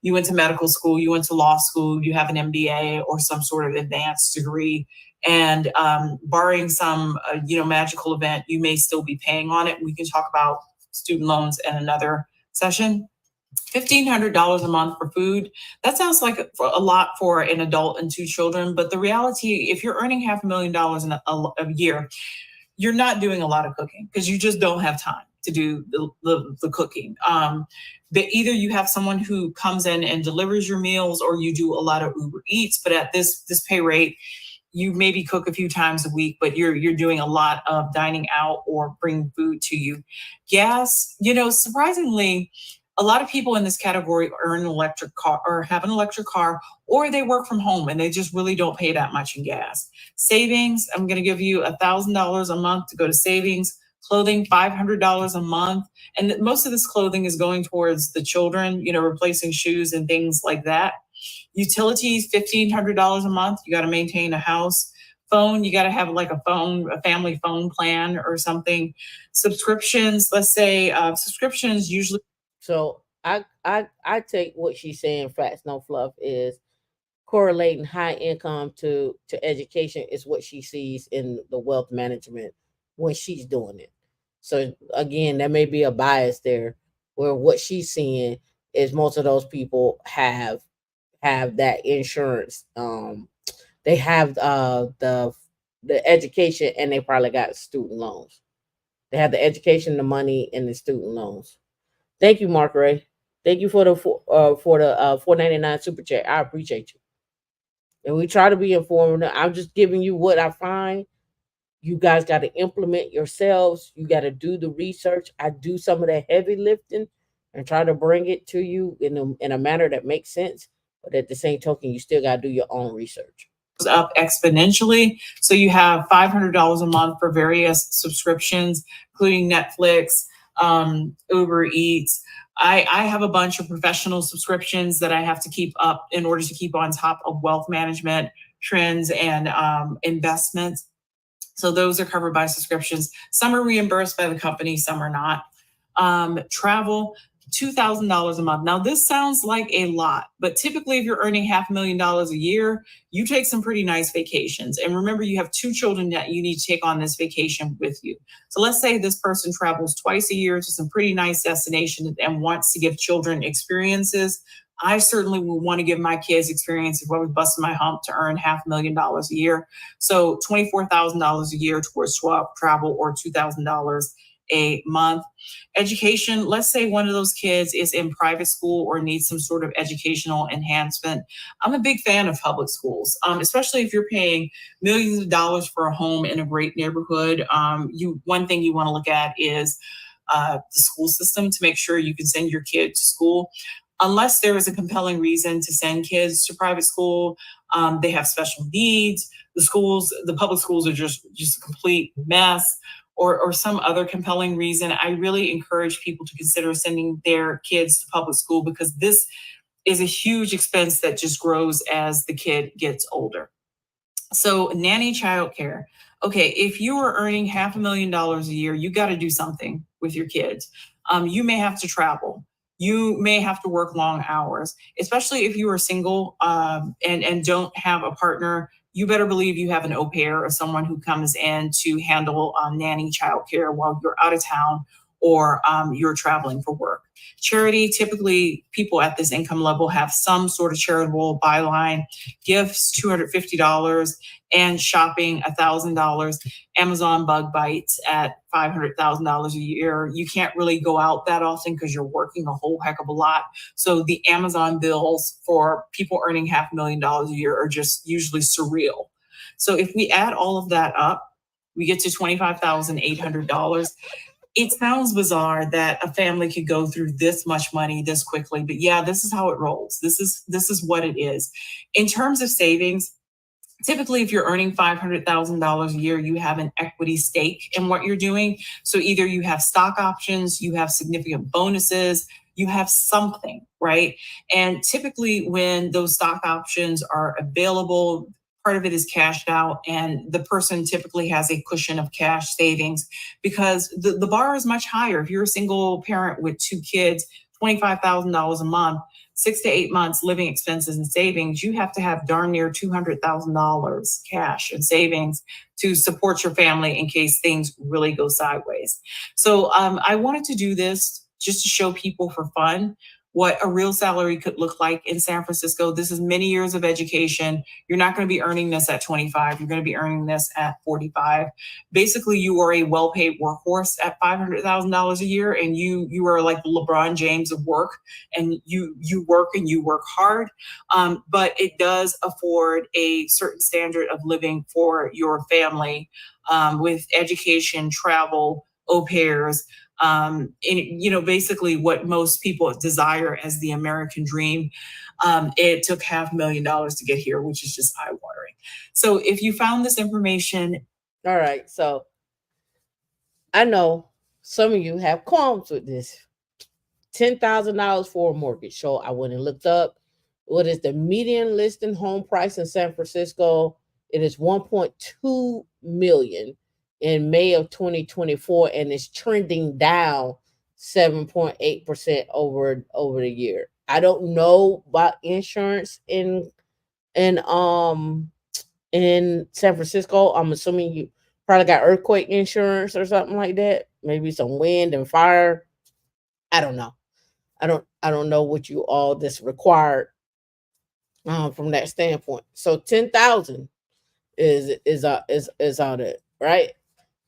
you went to medical school, you went to law school, you have an MBA or some sort of advanced degree. And barring some magical event, you may still be paying on it. We can talk about student loans in another session. $1,500 a month for food. That sounds like a lot for an adult and 2 children. But the reality, if you're earning $500,000 a year, you're not doing a lot of cooking because you just don't have time to do the cooking. Either you have someone who comes in and delivers your meals, or you do a lot of Uber Eats. But at this pay rate, you maybe cook a few times a week, but you're doing a lot of dining out or bringing food to you. Gas, surprisingly, A lot of people in this category earn an electric car or have an electric car, or they work from home and they just really don't pay that much in gas. Savings, I'm going to give you $1,000 a month to go to savings. Clothing, $500 a month. And most of this clothing is going towards the children, replacing shoes and things like that. Utilities, $1,500 a month. You got to maintain a house. Phone, you got to have like a family phone plan or something. Subscriptions, let's say subscriptions usually. So I take what she's saying, facts no fluff, is correlating high income to education is what she sees in the wealth management when she's doing it. So again, there may be a bias there where what she's seeing is most of those people have that insurance. They have the education, and they probably got student loans. They have the education, the money, and the student loans. Thank you, Mark Ray. Thank you for the $4.99 super chat. I appreciate you. And we try to be informative. I'm just giving you what I find. You guys got to implement yourselves. You got to do the research. I do some of the heavy lifting and try to bring it to you in a manner that makes sense. But at the same token, you still got to do your own research. Up exponentially. So you have $500 a month for various subscriptions, including Netflix, Uber Eats. I have a bunch of professional subscriptions that I have to keep up in order to keep on top of wealth management trends and investments. So those are covered by subscriptions. Some are reimbursed by the company, some are not. Travel, $2,000 a month. Now, this sounds like a lot, but typically if you're earning $500,000 a year, you take some pretty nice vacations. And remember, you have 2 children that you need to take on this vacation with you. So let's say this person travels twice a year to some pretty nice destinations and wants to give children experiences. I certainly would want to give my kids experience if I was busting my hump to earn $500,000 a year. So $24,000 a year towards travel, or $2,000 a month. Education, let's say one of those kids is in private school or needs some sort of educational enhancement. I'm a big fan of public schools, especially if you're paying millions of dollars for a home in a great neighborhood. One thing you want to look at is the school system to make sure you can send your kid to school. Unless there is a compelling reason to send kids to private school, they have special needs. The public schools are just a complete mess, or some other compelling reason. I really encourage people to consider sending their kids to public school, because this is a huge expense that just grows as the kid gets older. So nanny childcare. Okay, if you are earning $500,000 a year, you got to do something with your kids. You may have to travel. You may have to work long hours, especially if you are single and don't have a partner. You better believe you have an au pair or someone who comes in to handle nanny childcare while you're out of town or you're traveling for work. Charity, typically people at this income level have some sort of charitable byline, gifts, $250, and shopping, $1,000. Amazon bug bites at $500,000 a year. You can't really go out that often because you're working a whole heck of a lot. So the Amazon bills for people earning $500,000 a year are just usually surreal. So if we add all of that up, we get to $25,800. It sounds bizarre that a family could go through this much money this quickly, but yeah, this is how it rolls. This is what it is. In terms of savings, typically, if you're earning $500,000 a year, you have an equity stake in what you're doing. So either you have stock options, you have significant bonuses, you have something, right? And typically when those stock options are available, part of it is cashed out, and the person typically has a cushion of cash savings, because the bar is much higher. If you're a single parent with 2 kids, $25,000 a month, 6 to 8 months living expenses and savings, you have to have darn near $200,000 cash and savings to support your family in case things really go sideways. So I wanted to do this just to show people for fun what a real salary could look like in San Francisco. This is many years of education. You're not going to be earning this at 25. You're going to be earning this at 45. Basically, you are a well-paid workhorse at $500,000 a year, and you are like the LeBron James of work, and you work and you work hard. But it does afford a certain standard of living for your family with education, travel, au pairs, and basically what most people desire as the American dream. It took $500,000 to get here, which is just eye-watering. So if you found this information, all right. So I know some of you have qualms with this. $10,000 for a mortgage. So I went and looked up what is the median listing home price in San Francisco. It is 1.2 million in May of 2024, and it's trending down 7.8% over the year. I don't know about insurance in San Francisco. I'm assuming you probably got earthquake insurance or something like that. Maybe some wind and fire. I don't know. I don't know what you all that's required from that standpoint. So 10,000 is out it, right?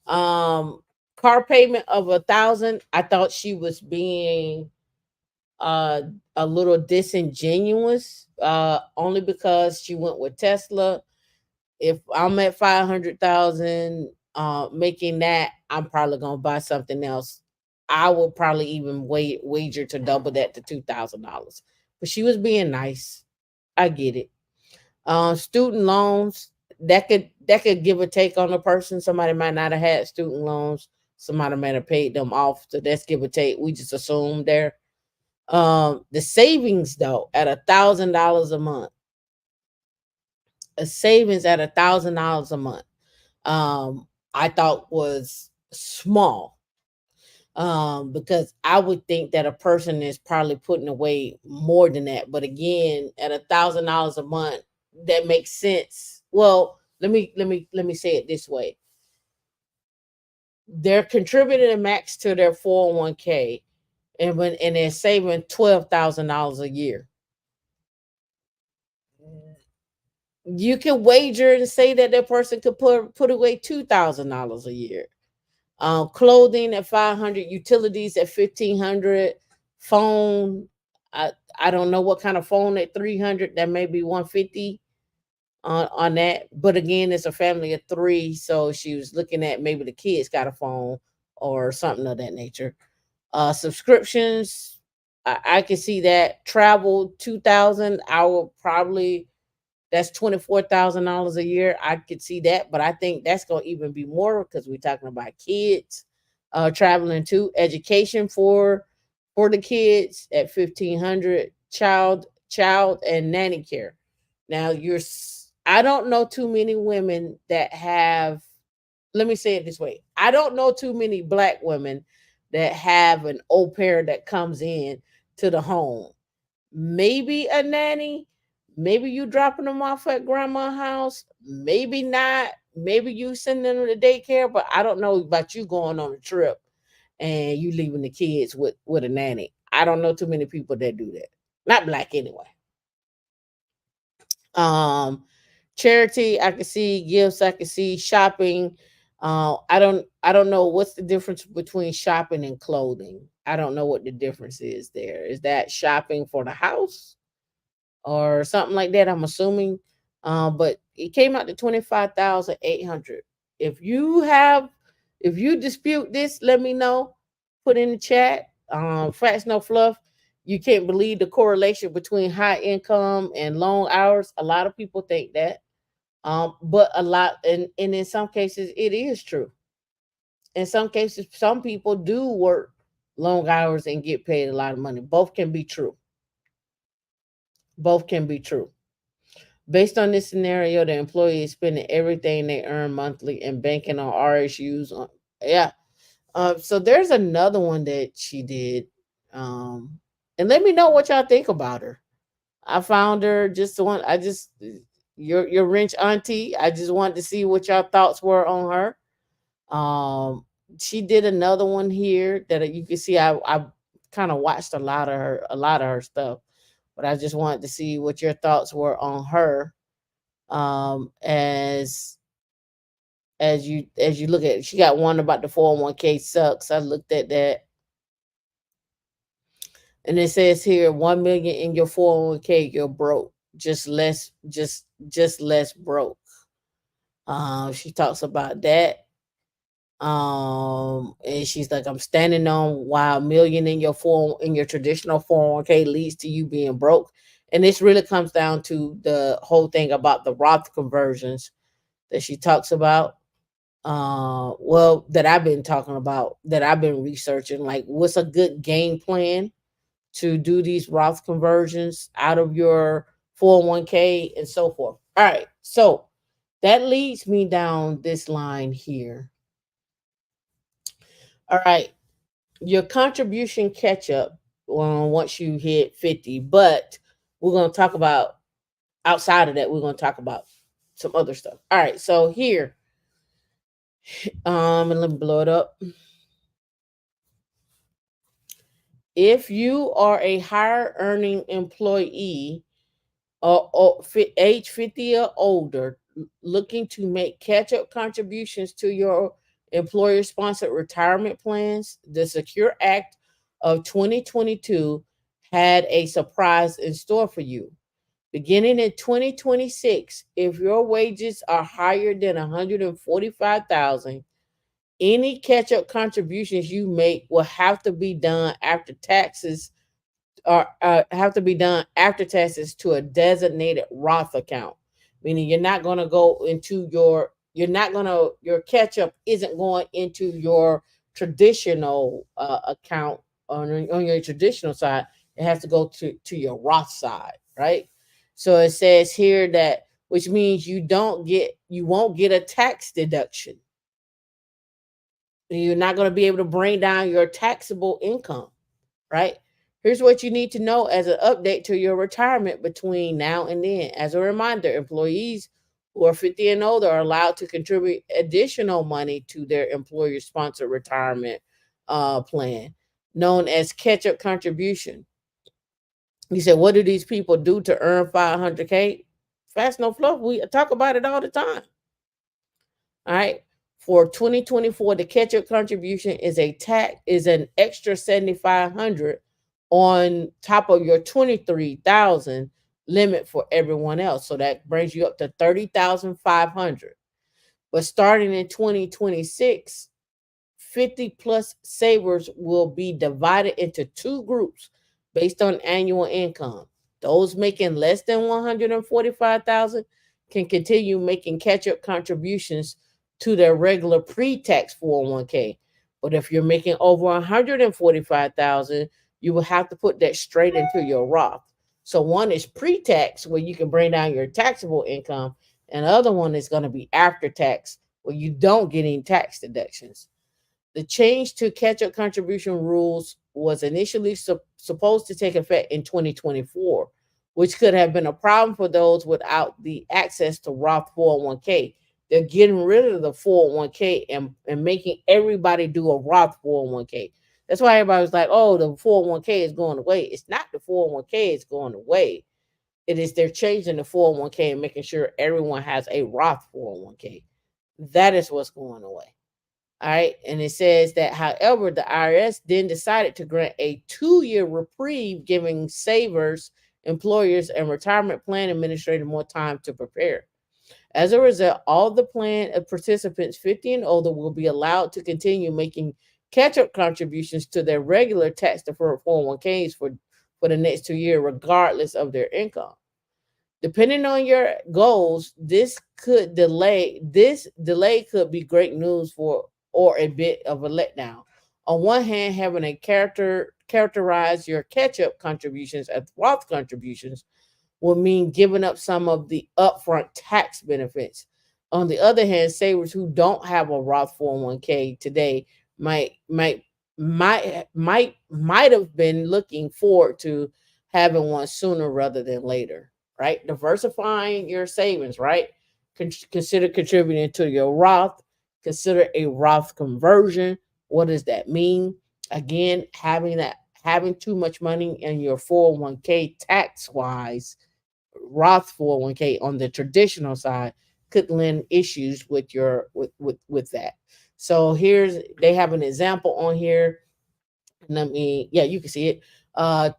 Car payment of 1,000. I thought she was being a little disingenuous, only because she went with Tesla. If I'm at 500,000, making that, I'm probably gonna buy something else. I would probably even wager to double that to $2,000. But she was being nice. I get it. Student loans, that could give a take on a person. Somebody might not have had student loans. Somebody might have paid them off. So that's give or take. We just assume there. The savings though, at $1,000 a month. A savings at $1,000 a month. I thought was small. Because I would think that a person is probably putting away more than that. But again, at $1,000 a month, that makes sense. Well, let me say it this way. They're contributing a max to their 401k, and they're saving $12,000 a year. You can wager and say that that person could put away $2,000 a year. Clothing at 500, utilities at 1,500, phone. I don't know what kind of phone at 300. That may be 150 on that. But again, it's a family of 3, so she was looking at maybe the kids got a phone or something of that nature. Subscriptions, I can see that. Travel 2,000. I will probably. That's $24,000 a year. I could see that, but I think that's gonna even be more because we're talking about kids traveling too. Education for the kids at 1,500. Child and nanny care. Now I don't know too many women that have. Let me say it this way: I don't know too many Black women that have an au pair that comes in to the home. Maybe a nanny. Maybe you dropping them off at grandma's house. Maybe not. Maybe you sending them to daycare. But I don't know about you going on a trip and you leaving the kids with a nanny. I don't know too many people that do that. Not Black anyway. Charity, I can see. Gifts, I can see. Shopping. I don't know what's the difference between shopping and clothing. I don't know what the difference is there. Is that shopping for the house or something like that? I'm assuming. But it came out to 25,800. If you dispute this, let me know. Put in the chat. Facts no fluff. You can't believe the correlation between high income and long hours. A lot of people think that. But a lot, and in some cases it is true. In some cases, some people do work long hours and get paid a lot of money. Both can be true. Both can be true. Based on this scenario, the employee is spending everything they earn monthly and banking on RSUs. Yeah. So there's another one that she did. And let me know what y'all think about her. I found her just the one. Your wrench auntie. I just wanted to see what y'all thoughts were on her. She did another one here that you can see. I kind of watched a lot of her stuff, but I just wanted to see what your thoughts were on her. As you look at it, she got one about the 401k sucks. I looked at that. And it says here 1 million in your 401k, you're broke. Just less broke. She talks about that. And she's like, I'm standing on why $1 million in your traditional 401k leads to you being broke. And this really comes down to the whole thing about the Roth conversions that she talks about. Well, that I've been talking about, that I've been researching, like what's a good game plan to do these Roth conversions out of your 401k and so forth. All right. So that leads me down this line here. All right. Your contribution catch up once you hit 50, but we're going to talk about outside of that, we're going to talk about some other stuff. All right. So here, and let me blow it up. If you are a higher earning employee age 50 or older looking to make catch-up contributions to your employer-sponsored retirement plans, the Secure Act of 2022 had a surprise in store for you. Beginning in 2026, if your wages are higher than $145,000, any catch-up contributions you make will have to be done after taxes have to be done after taxes to a designated Roth account, meaning you're not going to go into your catch up isn't going into your traditional account on your traditional side. It has to go to your Roth side, right? So it says here that, which means you won't get a tax deduction. You're not going to be able to bring down your taxable income, right? Here's what you need to know as an update to your retirement between now and then. As a reminder, employees who are 50 and older are allowed to contribute additional money to their employer-sponsored retirement plan, known as catch-up contribution. You said, what do these people do to earn 500K? Fast no fluff. We talk about it all the time. All right. For 2024, the catch-up contribution is an extra 7,500 on top of your 23,000 limit for everyone else. So that brings you up to 30,500. But starting in 2026, 50 plus savers will be divided into two groups based on annual income. Those making less than 145,000 can continue making catch-up contributions to their regular pre-tax 401k. But if you're making over 145,000, you will have to put that straight into your Roth. So one is pre-tax, where you can bring down your taxable income, and the other one is going to be after tax, where you don't get any tax deductions. The change to catch-up contribution rules was initially supposed to take effect in 2024, which could have been a problem for those without the access to Roth 401k. They're getting rid of the 401k and making everybody do a Roth 401k. That's why everybody was like, oh, the 401k is going away. It's not the 401k is going away. It is they're changing the 401k and making sure everyone has a Roth 401k. That is what's going away. All right. And it says that, however, the IRS then decided to grant a 2-year reprieve, giving savers, employers, and retirement plan administrators more time to prepare. As a result, all the plan participants 50 and older will be allowed to continue making catch-up contributions to their regular tax-deferred 401ks for the next 2 years, regardless of their income. Depending on your goals, this delay could be great news or a bit of a letdown. On one hand, having a characterize your catch-up contributions as Roth contributions will mean giving up some of the upfront tax benefits. On the other hand, savers who don't have a Roth 401k today might have been looking forward to having one sooner rather than later, right? Diversifying your savings, right? Consider contributing to your Roth. Consider a Roth conversion. What does that mean? Again, having too much money in your 401k tax wise, Roth 401k on the traditional side could lend issues with your with that. So they have an example on here. You can see it.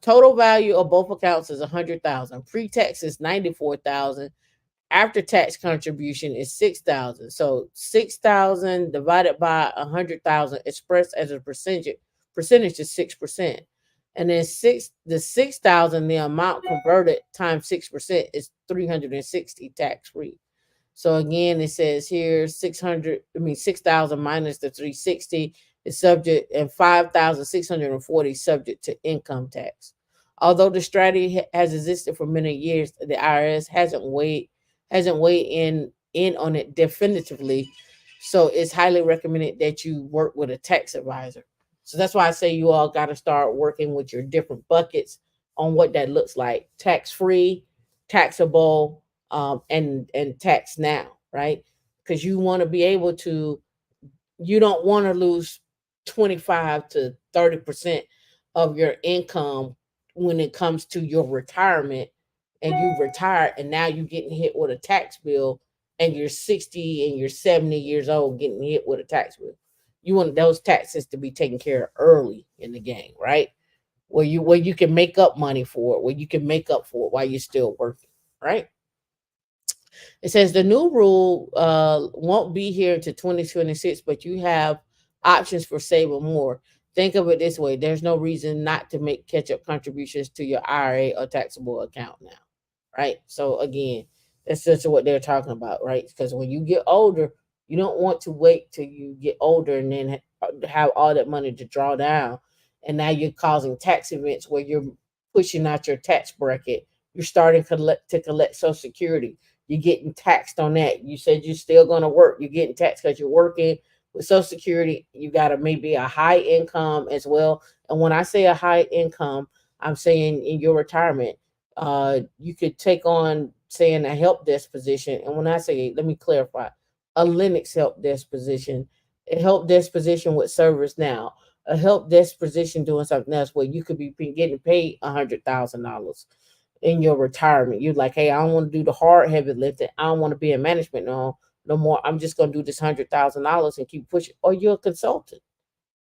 Total value of both accounts is 100,000. Pre-tax is 94,000. after tax contribution is 6,000. So 6,000 divided by 100,000 expressed as a percentage is 6%. And then the 6,000, the amount converted times 6% is 360 tax free. So again, it says here 6,000 minus the 360 is subject, and 5,640 subject to income tax. Although the strategy has existed for many years, the IRS hasn't weighed in on it definitively. So it's highly recommended that you work with a tax advisor. So that's why I say you all got to start working with your different buckets on what that looks like: tax free, taxable, and tax now, right? Because you want to be able to, you don't want to lose 25 to 30% of your income when it comes to your retirement, and you retire and now you're getting hit with a tax bill, and you're 60 and you're 70 years old getting hit with a tax bill. You want those taxes to be taken care of early in the game, right? Where you can make up money for it, where you can make up for it while you're still working, right? It says the new rule won't be here until 2026, but you have options for saving more. Think of it this way: there's no reason not to make catch-up contributions to your IRA or taxable account now, right? So again, that's just what they're talking about, right? Because when you get older, you don't want to wait till you get older and then have all that money to draw down, and now you're causing tax events where you're pushing out your tax bracket. You're starting to collect Social Security. You're getting taxed on that. You said you're still going to work. You're getting taxed because you're working with Social Security. You got to maybe a high income as well. And when I say a high income, I'm saying in your retirement, you could take on saying a help desk position. And when I say, let me clarify, a Linux help desk position, a help desk position with service now, a help desk position doing something else where you could be getting paid $100,000 in your retirement. You're like, hey, I don't want to do the hard heavy lifting. I don't want to be in management no more. I'm just gonna do this $100,000 and keep pushing. Or you're a consultant,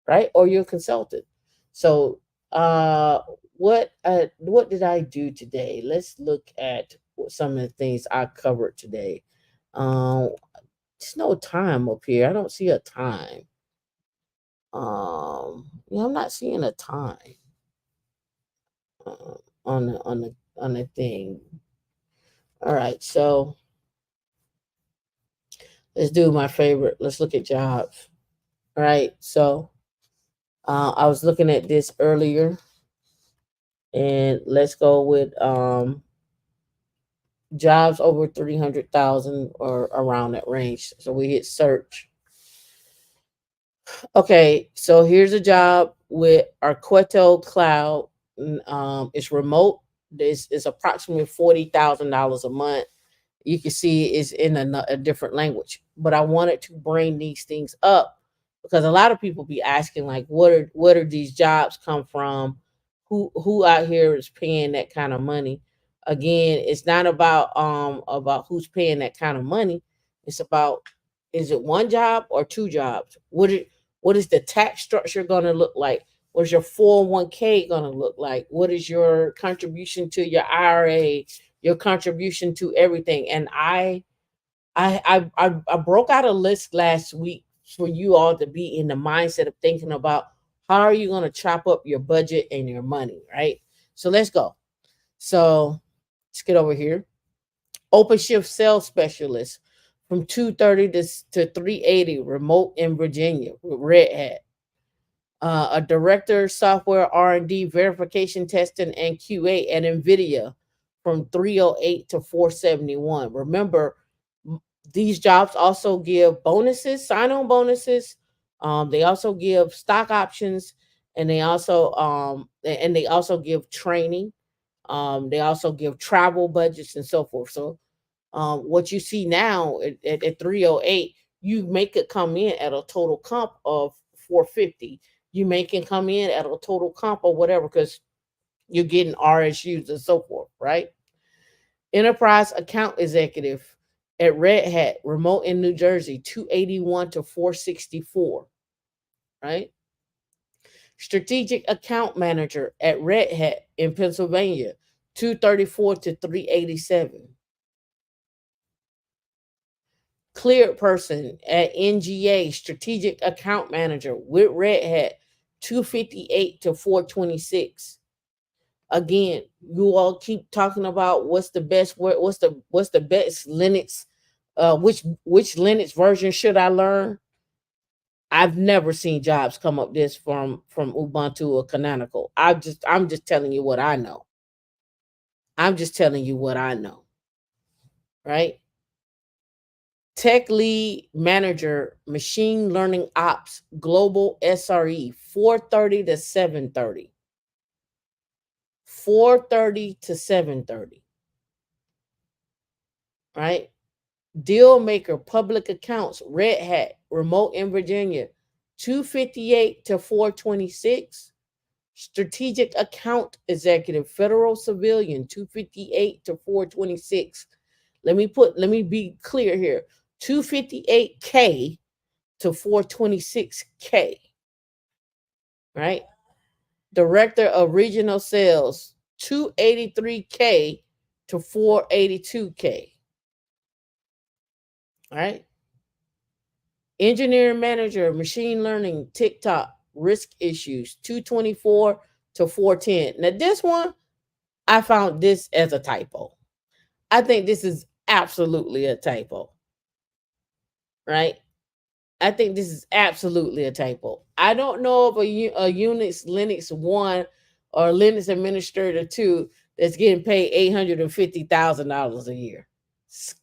right? Or you're a consultant. So what did I do today? Let's look at some of the things I covered today. Um there's no time up here. I don't see a time. Yeah, I'm not seeing a time uh, on the thing. All right, so let's do my favorite. Let's look at jobs. All right. So I was looking at this earlier, and let's go with jobs over 300,000 or around that range. So we hit search. Okay. So here's a job with Arqueto Cloud. It's remote. This is approximately $40,000 a month. You can see it's in a different language, but I wanted to bring these things up because a lot of people be asking like, what are these jobs come from? Who out here is paying that kind of money? Again, it's not about who's paying that kind of money. It's about, is it one job or two jobs? What is the tax structure going to look like? What is your 401k going to look like? What is your contribution to your IRA? Your contribution to everything. And I broke out a list last week for you all to be in the mindset of thinking about how are you going to chop up your budget and your money, right? So let's go. So let's get over here. Open shift sales specialist from 230 to 380, remote in Virginia with Red Hat. A director software R&D verification testing and QA at NVIDIA from 308 to 471. Remember, these jobs also give bonuses, sign-on bonuses. They also give stock options, and they also give training. They also give travel budgets and so forth. So what you see now at 308, you make it come in at a total comp of 450. You make it come in at a total comp or whatever because you're getting RSUs and so forth, right? Enterprise account executive at Red Hat, remote in New Jersey, 281 to 464, right? Strategic account manager at Red Hat in Pennsylvania, 234 to 387. cleared person at NGA, strategic account manager with Red Hat, 258 to 426. Again, you all keep talking about what's the best what's the best Linux, which Linux version should I learn? I've never seen jobs come up this from Ubuntu or Canonical. I'm just telling you what I know. I'm just telling you what I know. Right? Tech lead manager, machine learning ops, global SRE, 430 to 730. 430 to 730. Right? Deal maker, public accounts, Red Hat, remote in Virginia, 258 to 426. Strategic account executive, federal civilian, 258 to 426. Let me be clear here. 258K to 426K. Right? Director of regional sales, 283K to 482K. All right. Engineering manager, machine learning, TikTok, risk issues, 224 to 410. Now, this one, I found this as a typo. I think this is absolutely a typo. Right? I think this is absolutely a typo. I don't know of a Unix, Linux 1 or Linux Administrator 2 that's getting paid $850,000 a year. It's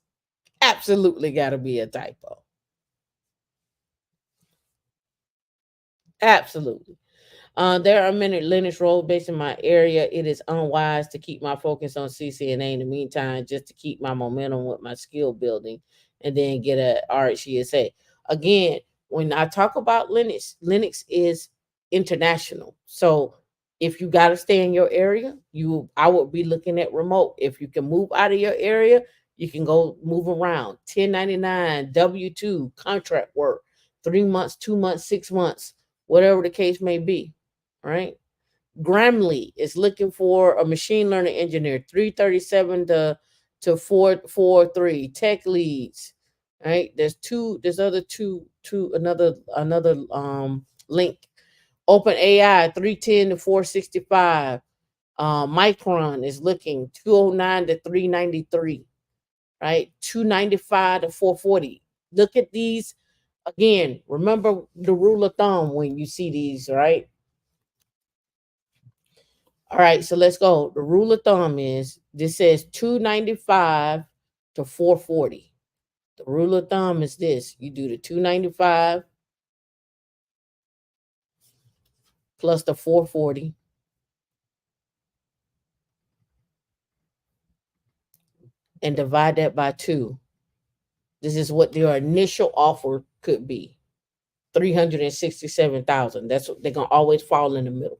absolutely got to be a typo. Absolutely. There are many Linux roles based in my area. It is unwise to keep my focus on CCNA in the meantime, just to keep my momentum with my skill building and then get a RHCSA. Again, when I talk about Linux, Linux is international. So if you got to stay in your area, I would be looking at remote. If you can move out of your area, you can go move around. 1099, W2, contract work, 3 months, 2 months, 6 months, whatever the case may be. Right? Gramley is looking for a machine learning engineer, 337 to 443. Tech leads. Right? There's another link. Open AI, 310 to 465. Micron is looking 209 to 393. Right? 295 to 440. Look at these again. Remember the rule of thumb when you see these, right? All right, so let's go. The rule of thumb is this says 295 to 440. The rule of thumb is this. You do the 295 plus the 440 and divide that by 2. This is what your initial offer could be. 367,000. That's what they're going to always fall in the middle.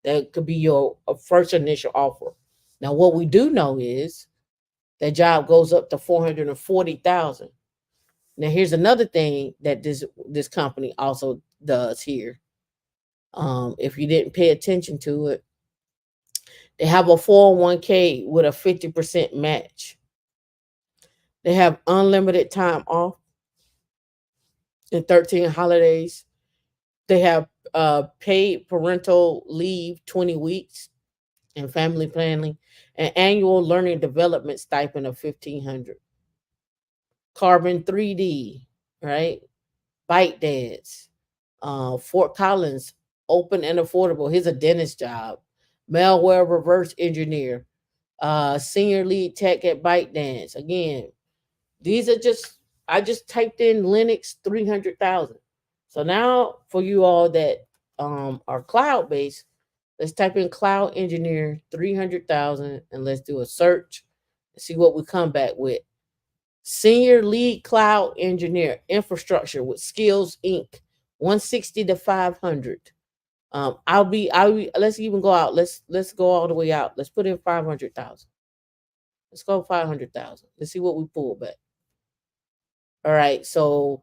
That could be your first initial offer. Now, what we do know is that job goes up to 440,000. Now, here's another thing that this company also does here. If you didn't pay attention to it, they have a 401k with a 50% match. They have unlimited time off and 13 holidays. They have paid parental leave 20 weeks and family planning, and annual learning development stipend of $1,500. Carbon 3D, right? ByteDance, Fort Collins, open and affordable. Here's a dentist job. Malware reverse engineer, senior lead tech at ByteDance. Again, these are I just typed in Linux 300,000. So now for you all that are cloud based, let's type in cloud engineer 300,000 and let's do a search and see what we come back with. Senior lead cloud engineer, infrastructure with Skills Inc. 160 to 500. Let's even go out. Let's go all the way out. Let's put in 500,000. Let's go 500,000. Let's see what we pull back. All right. So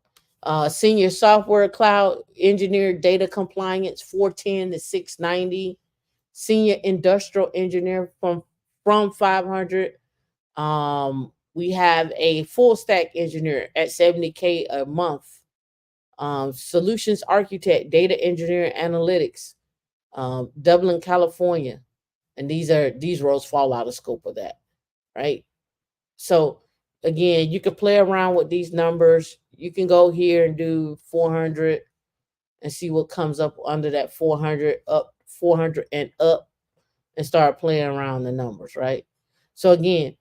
senior software cloud engineer, data compliance, 410 to 690. Senior industrial engineer from 500. We have a full stack engineer at $70K a month. Solutions architect, data engineer, analytics, Dublin, California, and these roles fall out of scope of that, right? So again, you can play around with these numbers. You can go here and do 400 and see what comes up under that 400, up 400 and up, and start playing around the numbers, right? So again,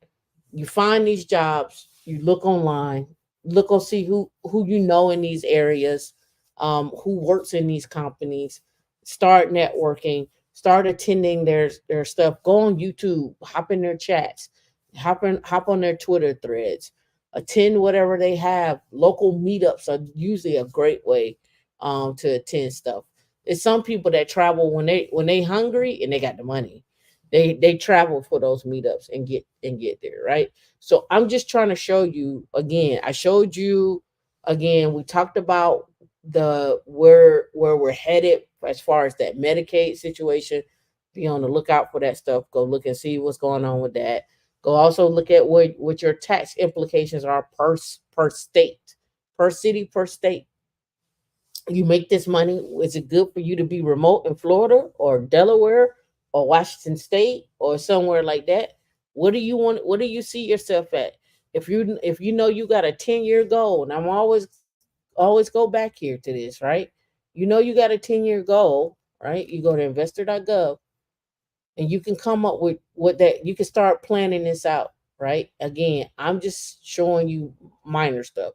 you find these jobs, you look online, look or see who you know in these areas, who works in these companies, start networking, start attending their stuff, go on YouTube, hop in their chats, hop on their Twitter threads, attend whatever they have. Local meetups are usually a great way to attend stuff. It's some people that travel when they hungry and they got the money. They travel for those meetups and get there, right? So I'm just trying to show you again. I showed you again. We talked about the where we're headed as far as that Medicaid situation. Be on the lookout for that stuff. Go look and see what's going on with that. Go also look at what your tax implications are per state, per city, per state. You make this money. Is it good for you to be remote in Florida or Delaware or Washington State or somewhere like that? What do you want? What do you see yourself at? If you know you got a 10-year goal, and I'm always go back here to this, right? You know you got a 10-year goal, right? You go to investor.gov and you can come up with what that you can start planning this out, right? Again, I'm just showing you minor stuff.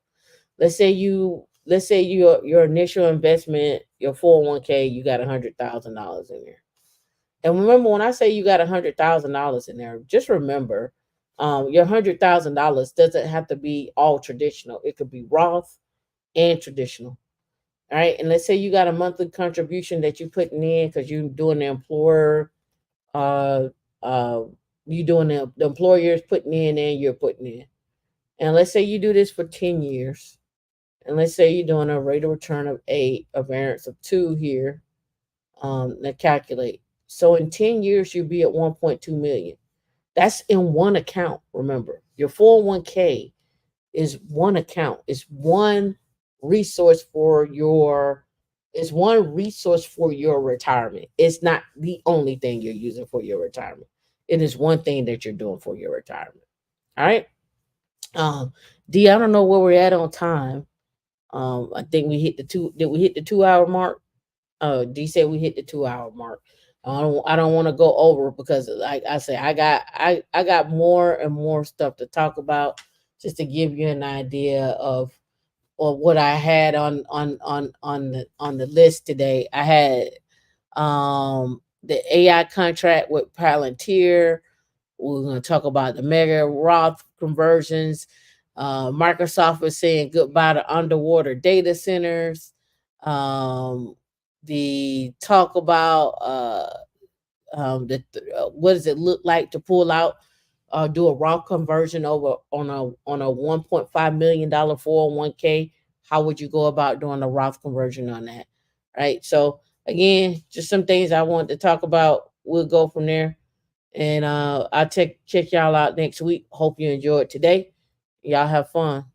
Let's say your initial investment, your 401k, you got $100,000 in there. And remember, when I say you got $100,000 in there, just remember, your $100,000 doesn't have to be all traditional. It could be Roth and traditional. All right. And let's say you got a monthly contribution that you're putting in because you're doing the employer, uh, uh, you doing the employer's putting in and you're putting in. And let's say you do this for 10 years. And let's say you're doing a rate of return of 8, a variance of 2 here, that calculate. So in 10 years, you'll be at 1.2 million. That's in one account. Remember, your 401k is one account. It's one resource for your retirement. It's not the only thing you're using for your retirement. It is one thing that you're doing for your retirement. All right. D, I don't know where we're at on time. I think we hit the two. Did we hit the 2 hour mark? D said we hit the 2 hour mark. I don't want to go over because, like I say, I got more and more stuff to talk about, just to give you an idea of what I had on the list today. I had the AI contract with Palantir. We're going to talk about the mega Roth conversions. Microsoft is saying goodbye to underwater data centers. The talk about what does it look like to pull out, do a Roth conversion over on a $1.5 million 401k. How would you go about doing a Roth conversion on that? Right. So again, just some things I want to talk about. We'll go from there. And I'll check y'all out next week. Hope you enjoyed today. Y'all have fun.